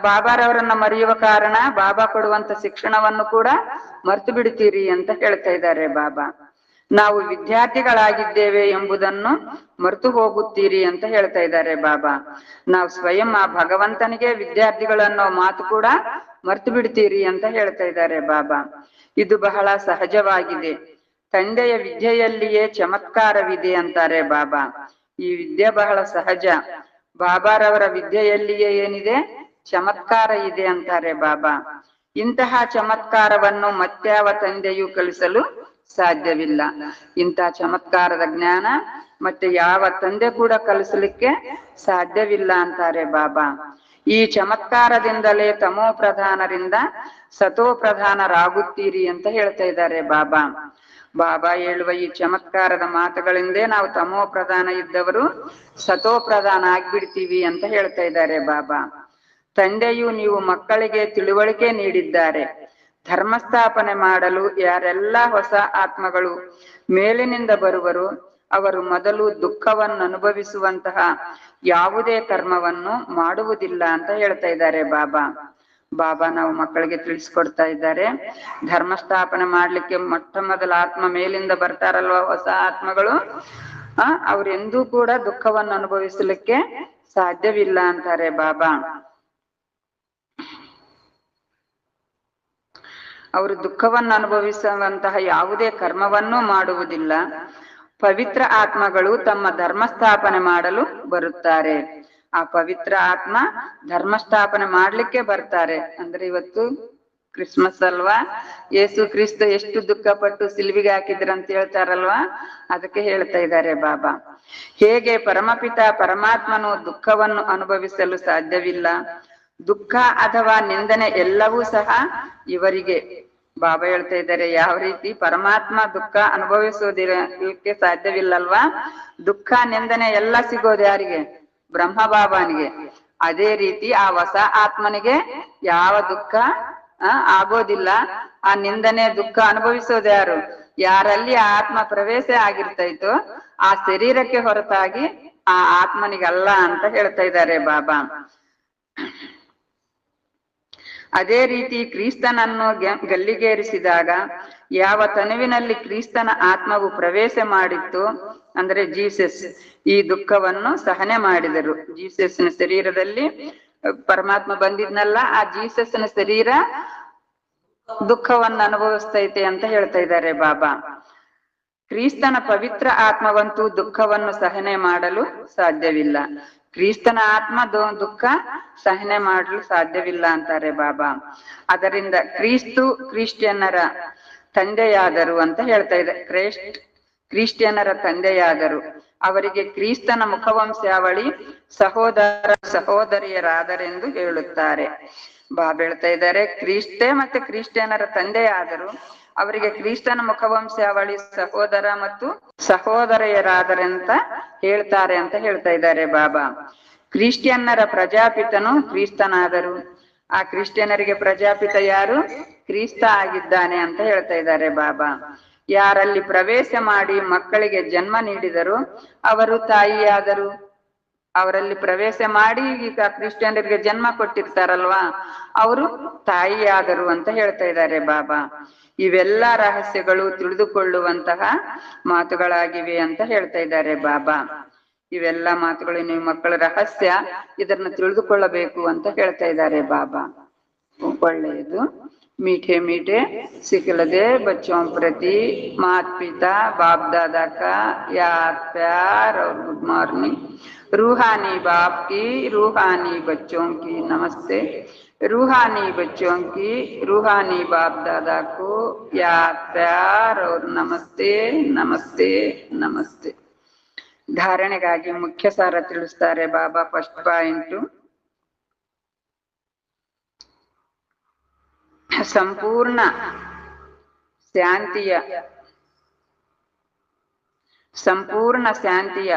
ಬಾಬಾರವರನ್ನ ಮರೆಯುವ ಕಾರಣ ಬಾಬಾ ಕೊಡುವಂತ ಶಿಕ್ಷಣವನ್ನು ಕೂಡ ಮರೆತು ಬಿಡ್ತೀರಿ ಅಂತ ಹೇಳ್ತಾ ಇದ್ದಾರೆ ಬಾಬಾ. ನಾವು ವಿದ್ಯಾರ್ಥಿಗಳಾಗಿದ್ದೇವೆ ಎಂಬುದನ್ನು ಮರೆತು ಹೋಗುತ್ತೀರಿ ಅಂತ ಹೇಳ್ತಾ ಇದ್ದಾರೆ ಬಾಬಾ. ನಾವು ಸ್ವಯಂ ಆ ಭಗವಂತನಿಗೆ ವಿದ್ಯಾರ್ಥಿಗಳನ್ನೋ ಮಾತು ಕೂಡ ಮರೆತು ಬಿಡ್ತೀರಿ ಅಂತ ಹೇಳ್ತಾ ಇದ್ದಾರೆ ಬಾಬಾ. ಇದು ಬಹಳ ಸಹಜವಾಗಿದೆ. ತಂದೆಯ ವಿದ್ಯೆಯಲ್ಲಿಯೇ ಚಮತ್ಕಾರವಿದೆ ಅಂತಾರೆ ಬಾಬಾ. ಈ ವಿದ್ಯೆ ಬಹಳ ಸಹಜ. ಬಾಬಾರವರ ವಿದ್ಯೆಯಲ್ಲಿಯೇ ಏನಿದೆ, ಚಮತ್ಕಾರ ಇದೆ ಅಂತಾರೆ ಬಾಬಾ. ಇಂತಹ ಚಮತ್ಕಾರವನ್ನು ಮತ್ಯಾವ ತಂದೆಯೂ ಕಲಿಸಲು ಸಾಧ್ಯವಿಲ್ಲ. ಇಂತಹ ಚಮತ್ಕಾರದ ಜ್ಞಾನ ಮತ್ತೆ ಯಾವ ತಂದೆ ಕೂಡ ಕಲಿಸಲಿಕ್ಕೆ ಸಾಧ್ಯವಿಲ್ಲ ಅಂತಾರೆ ಬಾಬಾ. ಈ ಚಮತ್ಕಾರದಿಂದಲೇ ತಮೋ ಪ್ರಧಾನರಿಂದ ಸತೋ ಪ್ರಧಾನರಾಗುತ್ತೀರಿ ಅಂತ ಹೇಳ್ತಾ ಇದ್ದಾರೆ ಬಾಬಾ. ಬಾಬಾ ಹೇಳುವ ಈ ಚಮತ್ಕಾರದ ಮಾತುಗಳಿಂದೇ ನಾವು ತಮೋ ಪ್ರಧಾನ ಇದ್ದವರು ಸತೋ ಪ್ರಧಾನ ಆಗ್ಬಿಡ್ತೀವಿ ಅಂತ ಹೇಳ್ತಾ ಇದ್ದಾರೆ ಬಾಬಾ. ತಂದೆಯು ನೀವು ಮಕ್ಕಳಿಗೆ ತಿಳುವಳಿಕೆ ನೀಡಿದ್ದಾರೆ. ಧರ್ಮಸ್ಥಾಪನೆ ಮಾಡಲು ಯಾರೆಲ್ಲ ಹೊಸ ಆತ್ಮಗಳು ಮೇಲಿನಿಂದ ಬರುವರು ಅವರು ಮೊದಲು ದುಃಖವನ್ನು ಅನುಭವಿಸುವಂತಹ ಯಾವುದೇ ಕರ್ಮವನ್ನು ಮಾಡುವುದಿಲ್ಲ ಅಂತ ಹೇಳ್ತಾ ಇದ್ದಾರೆ ಬಾಬಾ. ಬಾಬಾ ನಾವು ಮಕ್ಕಳಿಗೆ ತಿಳಿಸ್ಕೊಡ್ತಾ ಇದ್ದಾರೆ, ಧರ್ಮಸ್ಥಾಪನೆ ಮಾಡ್ಲಿಕ್ಕೆ ಮೊಟ್ಟ ಮೊದಲ ಆತ್ಮ ಮೇಲಿಂದ ಬರ್ತಾರಲ್ವ ಹೊಸ ಆತ್ಮಗಳು, ಅವ್ರೆಂದೂ ಕೂಡ ದುಃಖವನ್ನು ಅನುಭವಿಸಲಿಕ್ಕೆ ಸಾಧ್ಯವಿಲ್ಲ ಅಂತಾರೆ ಬಾಬಾ. ಅವರು ದುಃಖವನ್ನು ಅನುಭವಿಸುವಂತಹ ಯಾವುದೇ ಕರ್ಮವನ್ನೂ ಮಾಡುವುದಿಲ್ಲ. ಪವಿತ್ರ ಆತ್ಮಗಳು ತಮ್ಮ ಧರ್ಮಸ್ಥಾಪನೆ ಮಾಡಲು ಬರುತ್ತಾರೆ. ಆ ಪವಿತ್ರ ಆತ್ಮ ಧರ್ಮಸ್ಥಾಪನೆ ಮಾಡ್ಲಿಕ್ಕೆ ಬರ್ತಾರೆ. ಅಂದ್ರೆ ಇವತ್ತು ಕ್ರಿಸ್ಮಸ್ ಅಲ್ವಾ, ಯೇಸು ಕ್ರಿಸ್ತ ಎಷ್ಟು ದುಃಖ ಪಟ್ಟು ಸಿಲ್ವಿಗೆ ಹಾಕಿದ್ರ ಅಂತ ಹೇಳ್ತಾರಲ್ವಾ, ಅದಕ್ಕೆ ಹೇಳ್ತಾ ಇದ್ದಾರೆ ಬಾಬಾ. ಹೇಗೆ ಪರಮಪಿತ ಪರಮಾತ್ಮನು ದುಃಖವನ್ನು ಅನುಭವಿಸಲು ಸಾಧ್ಯವಿಲ್ಲ, ದುಃಖ ಅಥವಾ ನಿಂದನೆ ಎಲ್ಲವೂ ಸಹ ಇವರಿಗೆ. ಬಾಬಾ ಹೇಳ್ತಾ ಇದ್ದಾರೆ, ಯಾವ ರೀತಿ ಪರಮಾತ್ಮ ದುಃಖ ಅನುಭವಿಸೋದಿರಲಿಕ್ಕೆ ಸಾಧ್ಯವಿಲ್ಲಲ್ವಾ, ದುಃಖ ನಿಂದನೆ ಎಲ್ಲ ಸಿಗೋದು ಯಾರಿಗೆ? ಬ್ರಹ್ಮ ಬಾಬಾನಿಗೆ. ಅದೇ ರೀತಿ ಆ ಹೊಸ ಆತ್ಮನಿಗೆ ಯಾವ ದುಃಖ ಆಗೋದಿಲ್ಲ. ಆ ನಿಂದನೆ ದುಃಖ ಅನುಭವಿಸೋದು ಯಾರು? ಯಾರಲ್ಲಿ ಆ ಆತ್ಮ ಪ್ರವೇಶ ಆಗಿರ್ತೈತೋ ಆ ಶರೀರಕ್ಕೆ ಹೊರತಾಗಿ ಆ ಆತ್ಮನಿಗಲ್ಲ ಅಂತ ಹೇಳ್ತಾ ಇದ್ದಾರೆ ಬಾಬಾ. ಅದೇ ರೀತಿ ಕ್ರಿಸ್ತನನ್ನು ಗಲ್ಲಿಗೇರಿಸಿದಾಗ ಯಾವ ತನುವಿನಲ್ಲಿ ಕ್ರಿಸ್ತನ ಆತ್ಮವು ಪ್ರವೇಶ ಮಾಡಿತ್ತು ಅಂದ್ರೆ ಜೀಸಸ್, ಈ ದುಃಖವನ್ನು ಸಹನೆ ಮಾಡಿದರು. ಜೀಸಸ್ನ ಶರೀರದಲ್ಲಿ ಪರಮಾತ್ಮ ಬಂದಿದ್ನಲ್ಲ, ಆ ಜೀಸಸ್ನ ಶರೀರ ದುಃಖವನ್ನು ಅನುಭವಿಸ್ತೈತೆ ಅಂತ ಹೇಳ್ತಾ ಇದ್ದಾರೆ ಬಾಬಾ. ಕ್ರಿಸ್ತನ ಪವಿತ್ರ ಆತ್ಮವಂತೂ ದುಃಖವನ್ನು ಸಹನೆ ಮಾಡಲು ಸಾಧ್ಯವಿಲ್ಲ. ಕ್ರಿಸ್ತನ ಆತ್ಮ ದುಃಖ ಸಹನೆ ಮಾಡಲು ಸಾಧ್ಯವಿಲ್ಲ ಅಂತಾರೆ ಬಾಬಾ. ಅದರಿಂದ ಕ್ರಿಶ್ಚಿಯನ್ನರ ತಂದೆಯಾದರು ಅಂತ ಹೇಳ್ತಾ ಇದೆ. ಕ್ರಿಶ್ಚಿಯನ್ನರ ತಂದೆಯಾದರು. ಅವರಿಗೆ ಕ್ರಿಸ್ತನ ಮುಖವಂಶಾವಳಿ ಸಹೋದರಿಯರಾದರೆಂದು ಹೇಳುತ್ತಾರೆ. ಬಾಬಾ ಹೇಳ್ತಾ ಇದ್ದಾರೆ, ಕ್ರಿಸ್ತೆ ಮತ್ತೆ ಕ್ರಿಶ್ಚಿಯನ್ನರ ತಂದೆಯಾದರು. ಅವರಿಗೆ ಕ್ರಿಸ್ತನ ಮುಖವಂಶಾವಳಿ ಸಹೋದರ ಮತ್ತು ಸಹೋದರಿಯರಾದರೆಂತ ಹೇಳ್ತಾರೆ ಅಂತ ಹೇಳ್ತಾ ಇದ್ದಾರೆ ಬಾಬಾ. ಕ್ರಿಶ್ಚಿಯನ್ನರ ಪ್ರಜಾಪಿತನು ಕ್ರಿಸ್ತನಾದರು. ಆ ಕ್ರಿಶ್ಚಿಯನ್ನರಿಗೆ ಪ್ರಜಾಪಿತ ಯಾರು? ಕ್ರಿಸ್ತ ಆಗಿದ್ದಾನೆ ಅಂತ ಹೇಳ್ತಾ ಇದ್ದಾರೆ ಬಾಬಾ. ಯಾರಲ್ಲಿ ಪ್ರವೇಶ ಮಾಡಿ ಮಕ್ಕಳಿಗೆ ಜನ್ಮ ನೀಡಿದರು ಅವರು ತಾಯಿಯಾದರು. ಅವರಲ್ಲಿ ಪ್ರವೇಶ ಮಾಡಿ ಈಗ ಕ್ರಿಶ್ಚಿಯನ್ನರಿಗೆ ಜನ್ಮ ಕೊಟ್ಟಿರ್ತಾರಲ್ವಾ, ಅವರು ತಾಯಿಯಾದರು ಅಂತ ಹೇಳ್ತಾ ಇದ್ದಾರೆ ಬಾಬಾ. ಇವೆಲ್ಲ ರಹಸ್ಯಗಳು ತಿಳಿದುಕೊಳ್ಳುವಂತಹ ಮಾತುಗಳಾಗಿವೆ ಅಂತ ಹೇಳ್ತಾ ಇದ್ದಾರೆ ಬಾಬಾ. ಇವೆಲ್ಲ ಮಾತುಗಳು ನೀವು ಮಕ್ಕಳ ರಹಸ್ಯ, ಇದನ್ನ ತಿಳಿದುಕೊಳ್ಳಬೇಕು ಅಂತ ಹೇಳ್ತಾ ಇದ್ದಾರೆ ಬಾಬಾ. ಒಳ್ಳೆಯದು. मीठे मीठे सिखलदे बच्चों प्रति माता पिता बाप दादा का याद प्यार और गुड मॉर्निंग। रूहानी बाप की रूहानी बच्चों की नमस्ते। रूहानी बच्चों की रूहानी बाप दादा को याद प्यार और नमस्ते नमस्ते नमस्ते। धारणೆಗಾಗಿ ಮುಖ್ಯ ಸಾರ ತಿಳಿಸ್ತಾರೆ ಬಾಬಾ. ಫಸ್ಟ್ ಪಾಯಿಂಟ್, ಸಂಪೂರ್ಣ ಶಾಂತಿಯ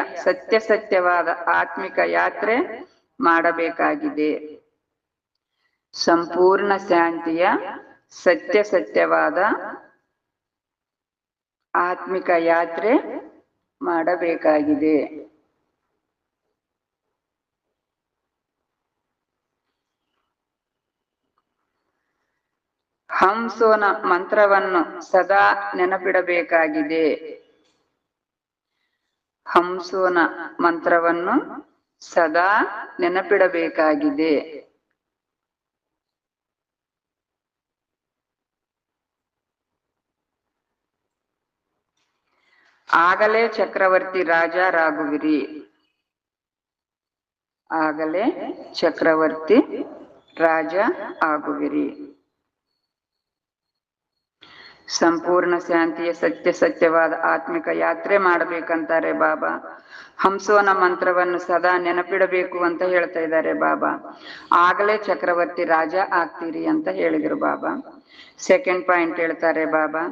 ಸತ್ಯವಾದ ಆತ್ಮಿಕ ಯಾತ್ರೆ ಮಾಡಬೇಕಾಗಿದೆ. ಸಂಪೂರ್ಣ ಶಾಂತಿಯ ಸತ್ಯವಾದ ಆತ್ಮಿಕ ಯಾತ್ರೆ ಮಾಡಬೇಕಾಗಿದೆ. ಹಂಸೋನ ಮಂತ್ರವನ್ನು ಸದಾ ನೆನಪಿಡಬೇಕಾಗಿದೆ. ಹಂಸೋನ ಮಂತ್ರವನ್ನು ಸದಾ ನೆನಪಿಡಬೇಕಾಗಿದೆ. ಆಗಲೇ ಚಕ್ರವರ್ತಿ ರಾಜರಾಗುವಿರಿ. ಆಗಲೇ ಚಕ್ರವರ್ತಿ ರಾಜ ಆಗುವಿರಿ. ಸಂಪೂರ್ಣ ಶಾಂತಿಯ ಸತ್ಯವಾದ ಆತ್ಮಿಕ ಯಾತ್ರೆ ಮಾಡಬೇಕಂತಾರೆ ಬಾಬಾ. ಹಂಸೋನ ಮಂತ್ರವನ್ನು ಸದಾ ನೆನಪಿಡಬೇಕು ಅಂತ ಹೇಳ್ತಾ ಇದ್ದಾರೆ ಬಾಬಾ. ಆಗಲೇ ಚಕ್ರವರ್ತಿ ರಾಜ ಆಗ್ತೀರಿ ಅಂತ ಹೇಳಿದ್ರು ಬಾಬಾ. ಸೆಕೆಂಡ್ ಪಾಯಿಂಟ್ ಹೇಳ್ತಾರೆ ಬಾಬಾ,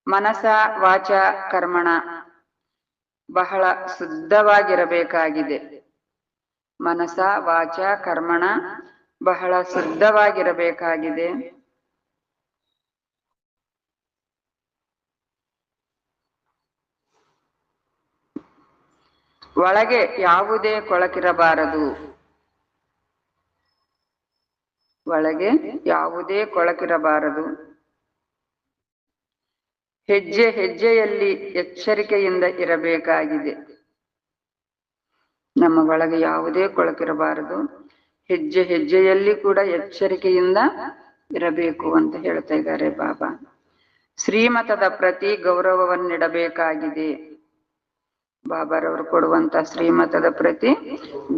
ಮನಸ ವಾಚ ಕರ್ಮಣ ಬಹಳ ಶುದ್ಧವಾಗಿರಬೇಕಾಗಿದೆ. ಮನಸ ವಾಚ ಕರ್ಮಣ ಬಹಳ ಶುದ್ಧವಾಗಿರಬೇಕಾಗಿದೆ. ಒಳಗೆ ಯಾವುದೇ ಕೊಳಕಿರಬಾರದು. ಒಳಗೆ ಯಾವುದೇ ಕೊಳಕಿರಬಾರದು. ಹೆಜ್ಜೆ ಹೆಜ್ಜೆಯಲ್ಲಿ ಎಚ್ಚರಿಕೆಯಿಂದ ಇರಬೇಕಾಗಿದೆ. ನಮ್ಮ ಒಳಗೆ ಯಾವುದೇ ಕೊಳಕಿರಬಾರದು. ಹೆಜ್ಜೆ ಹೆಜ್ಜೆಯಲ್ಲಿ ಕೂಡ ಎಚ್ಚರಿಕೆಯಿಂದ ಇರಬೇಕು ಅಂತ ಹೇಳ್ತಾ ಇದ್ದಾರೆ ಬಾಬಾ. ಶ್ರೀಮತದ ಪ್ರತಿ ಗೌರವವನ್ನಿಡಬೇಕಾಗಿದೆ. ಬಾಬಾರವರು ಕೊಡುವಂತ ಶ್ರೀಮತದ ಪ್ರತಿ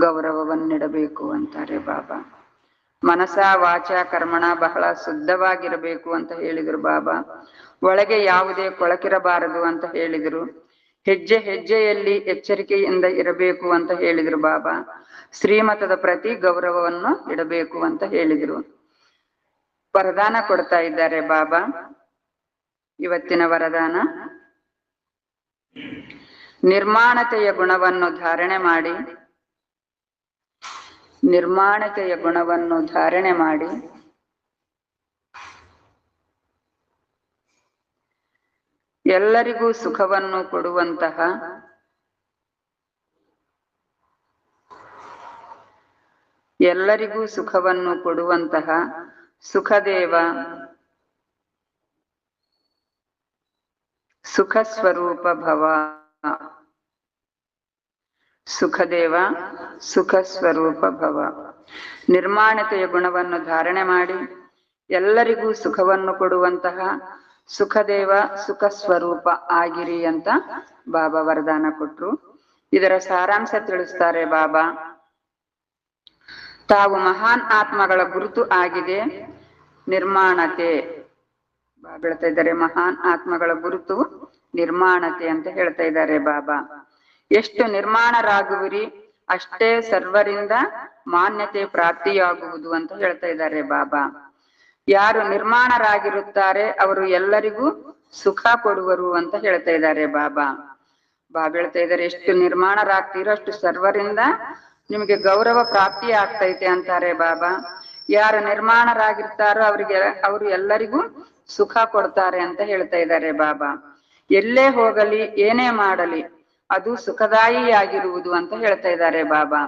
ಗೌರವವನ್ನಿಡಬೇಕು ಅಂತಾರೆ ಬಾಬಾ. ಮನಸ ವಾಚ ಕರ್ಮಣ ಬಹಳ ಶುದ್ಧವಾಗಿರಬೇಕು ಅಂತ ಹೇಳಿದ್ರು ಬಾಬಾ. ಒಳಗೆ ಯಾವುದೇ ಕೊಳಕಿರಬಾರದು ಅಂತ ಹೇಳಿದ್ರು. ಹೆಜ್ಜೆ ಹೆಜ್ಜೆಯಲ್ಲಿ ಎಚ್ಚರಿಕೆಯಿಂದ ಇರಬೇಕು ಅಂತ ಹೇಳಿದ್ರು ಬಾಬಾ. ಶ್ರೀಮತದ ಪ್ರತಿ ಗೌರವವನ್ನು ಇಡಬೇಕು ಅಂತ ಹೇಳಿದ್ರು. ವರದಾನ ಕೊಡ್ತಾ ಇದ್ದಾರೆ ಬಾಬಾ. ಇವತ್ತಿನ ವರದಾನ, ನಿರ್ಮಾಣತೆಯ ಗುಣವನ್ನು ಧಾರಣೆ ಮಾಡಿ, ನಿರ್ಮಾಣತೆಯ ಗುಣವನ್ನು ಧಾರಣೆ ಮಾಡಿ ಎಲ್ಲರಿಗೂ ಸುಖವನ್ನು ಕೊಡುವಂತಹ ಸುಖದೇವ ಸುಖ ಸ್ವರೂಪ ಭವ. ಸುಖದೇವ ಸುಖ ಸ್ವರೂಪ ಭವ. ನಿರ್ಮಾಣತೆಯ ಗುಣವನ್ನು ಧಾರಣೆ ಮಾಡಿ ಎಲ್ಲರಿಗೂ ಸುಖವನ್ನು ಕೊಡುವಂತಹ ಸುಖದೇವ ಸುಖ ಸ್ವರೂಪ ಆಗಿರಿ ಅಂತ ಬಾಬಾ ವರದಾನ ಕೊಟ್ರು. ಇದರ ಸಾರಾಂಶ ತಿಳಿಸ್ತಾರೆ ಬಾಬಾ. ತಾವು ಮಹಾನ್ ಆತ್ಮಗಳ ಗುರುತು ಆಗಿದೆ ನಿರ್ಮಾಣತೆ. ಬಾಬಾ ಹೇಳ್ತಾ ಇದ್ದಾರೆ ಮಹಾನ್ ಆತ್ಮಗಳ ಗುರುತು ನಿರ್ಮಾಣತೆ ಅಂತ ಹೇಳ್ತಾ ಇದ್ದಾರೆ ಬಾಬಾ. ಎಷ್ಟು ನಿರ್ಮಾಣರಾಗುವಿರಿ ಅಷ್ಟೇ ಸರ್ವರಿಂದ ಮಾನ್ಯತೆ ಪ್ರಾಪ್ತಿಯಾಗುವುದು ಅಂತ ಹೇಳ್ತಾ ಇದ್ದಾರೆ ಬಾಬಾ. ಯಾರು ನಿರ್ಮಾಣರಾಗಿರುತ್ತಾರೆ ಅವರು ಎಲ್ಲರಿಗೂ ಸುಖ ಕೊಡುವರು ಅಂತ ಹೇಳ್ತಾ ಇದ್ದಾರೆ ಬಾಬಾ. ಬಾಬಾ ಹೇಳ್ತಾ ಇದ್ದಾರೆ ಎಷ್ಟು ನಿರ್ಮಾಣರಾಗ್ತೀರೋ ಅಷ್ಟು ಸರ್ವರಿಂದ ನಿಮಗೆ ಗೌರವ ಪ್ರಾಪ್ತಿ ಆಗ್ತೈತೆ ಅಂತಾರೆ ಬಾಬಾ. ಯಾರು ನಿರ್ಮಾಣರಾಗಿರ್ತಾರೋ ಅವರು ಎಲ್ಲರಿಗೂ ಸುಖ ಕೊಡ್ತಾರೆ ಅಂತ ಹೇಳ್ತಾ ಇದ್ದಾರೆ ಬಾಬಾ. ಎಲ್ಲೇ ಹೋಗಲಿ ಏನೇ ಮಾಡಲಿ ಅದು ಸುಖದಾಯಿಯಾಗಿರುವುದು ಅಂತ ಹೇಳ್ತಾ ಇದ್ದಾರೆ ಬಾಬಾ.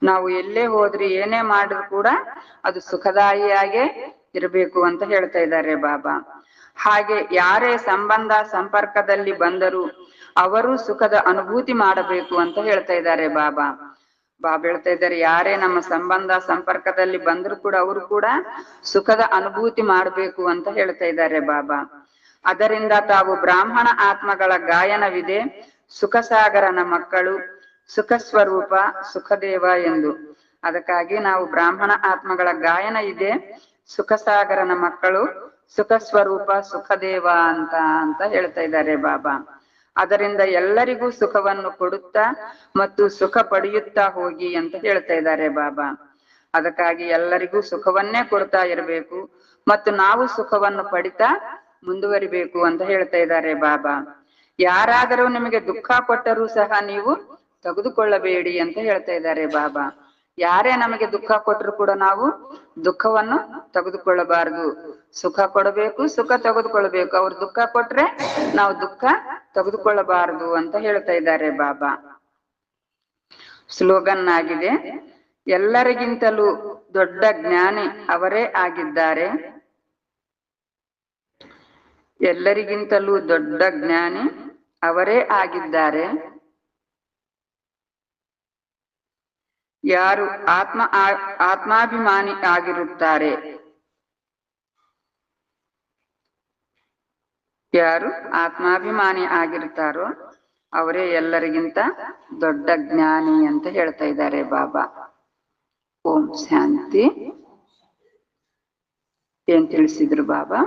ನಾವು ಎಲ್ಲೇ ಹೋದ್ರಿ ಏನೇ ಮಾಡಿದ್ರು ಕೂಡ ಅದು ಸುಖದಾಯಿಯಾಗೇ ಇರಬೇಕು ಅಂತ ಹೇಳ್ತಾ ಇದ್ದಾರೆ ಬಾಬಾ. ಹಾಗೆ ಯಾರೇ ಸಂಬಂಧ ಸಂಪರ್ಕದಲ್ಲಿ ಬಂದರೂ ಅವರು ಸುಖದ ಅನುಭೂತಿ ಮಾಡಬೇಕು ಅಂತ ಹೇಳ್ತಾ ಇದ್ದಾರೆ ಬಾಬಾ. ಬಾಬಾ ಹೇಳ್ತಾ ಇದ್ದಾರೆ ಯಾರೇ ನಮ್ಮ ಸಂಬಂಧ ಸಂಪರ್ಕದಲ್ಲಿ ಬಂದ್ರು ಕೂಡ ಅವರು ಕೂಡ ಸುಖದ ಅನುಭೂತಿ ಮಾಡಬೇಕು ಅಂತ ಹೇಳ್ತಾ ಇದ್ದಾರೆ ಬಾಬಾ. ಅದರಿಂದ ತಾವು ಬ್ರಾಹ್ಮಣ ಆತ್ಮಗಳ ಗಾಯನವಿದೆ, ಸುಖಸಾಗರನ ಮಕ್ಕಳು, ಸುಖ ಸ್ವರೂಪ ಸುಖದೇವ ಎಂದು. ಅದಕ್ಕಾಗಿ ನಾವು ಬ್ರಾಹ್ಮಣ ಆತ್ಮಗಳ ಗಾಯನ ಇದೆ, ಸುಖಸಾಗರನ ಮಕ್ಕಳು, ಸುಖ ಸ್ವರೂಪ ಸುಖದೇವ ಅಂತ ಹೇಳ್ತಾ ಇದ್ದಾರೆ ಬಾಬಾ. ಅದರಿಂದ ಎಲ್ಲರಿಗೂ ಸುಖವನ್ನು ಕೊಡುತ್ತಾ ಮತ್ತು ಸುಖ ಪಡೆಯುತ್ತಾ ಹೋಗಿ ಅಂತ ಹೇಳ್ತಾ ಇದ್ದಾರೆ ಬಾಬಾ. ಅದಕ್ಕಾಗಿ ಎಲ್ಲರಿಗೂ ಸುಖವನ್ನೇ ಕೊಡ್ತಾ ಇರಬೇಕು ಮತ್ತು ನಾವು ಸುಖವನ್ನು ಪಡಿತಾ ಮುಂದುವರಿಬೇಕು ಅಂತ ಹೇಳ್ತಾ ಇದ್ದಾರೆ ಬಾಬಾ. ಯಾರಾದರೂ ನಿಮಗೆ ದುಃಖ ಕೊಟ್ಟರೂ ಸಹ ನೀವು ತೆಗೆದುಕೊಳ್ಳಬೇಡಿ ಅಂತ ಹೇಳ್ತಾ ಇದ್ದಾರೆ ಬಾಬಾ. ಯಾರೇ ನಮಗೆ ದುಃಖ ಕೊಟ್ಟರು ಕೂಡ ನಾವು ದುಃಖವನ್ನು ತೆಗೆದುಕೊಳ್ಳಬಾರದು. ಸುಖ ಕೊಡಬೇಕು, ಸುಖ ತೆಗೆದುಕೊಳ್ಬೇಕು. ಅವ್ರು ದುಃಖ ಕೊಟ್ರೆ ನಾವು ದುಃಖ ತೆಗೆದುಕೊಳ್ಳಬಾರದು ಅಂತ ಹೇಳ್ತಾ ಇದ್ದಾರೆ ಬಾಬಾ. ಸ್ಲೋಗನ್ ಆಗಿದೆ, ಎಲ್ಲರಿಗಿಂತಲೂ ದೊಡ್ಡ ಜ್ಞಾನಿ ಅವರೇ ಆಗಿದ್ದಾರೆ, ಎಲ್ಲರಿಗಿಂತಲೂ ದೊಡ್ಡ ಜ್ಞಾನಿ ಅವರೇ ಆಗಿದ್ದಾರೆ. ಯಾರು ಆತ್ಮಾಭಿಮಾನಿ ಆಗಿರುತ್ತಾರೆ, ಯಾರು ಆತ್ಮಾಭಿಮಾನಿ ಆಗಿರ್ತಾರೋ ಅವರೇ ಎಲ್ಲರಿಗಿಂತ ದೊಡ್ಡ ಜ್ಞಾನಿ ಅಂತ ಹೇಳ್ತಾ ಇದ್ದಾರೆ ಬಾಬಾ. ಓಂ ಶಾಂತಿ. ಏನ್ ತಿಳಿಸಿದ್ರು ಬಾಬಾ?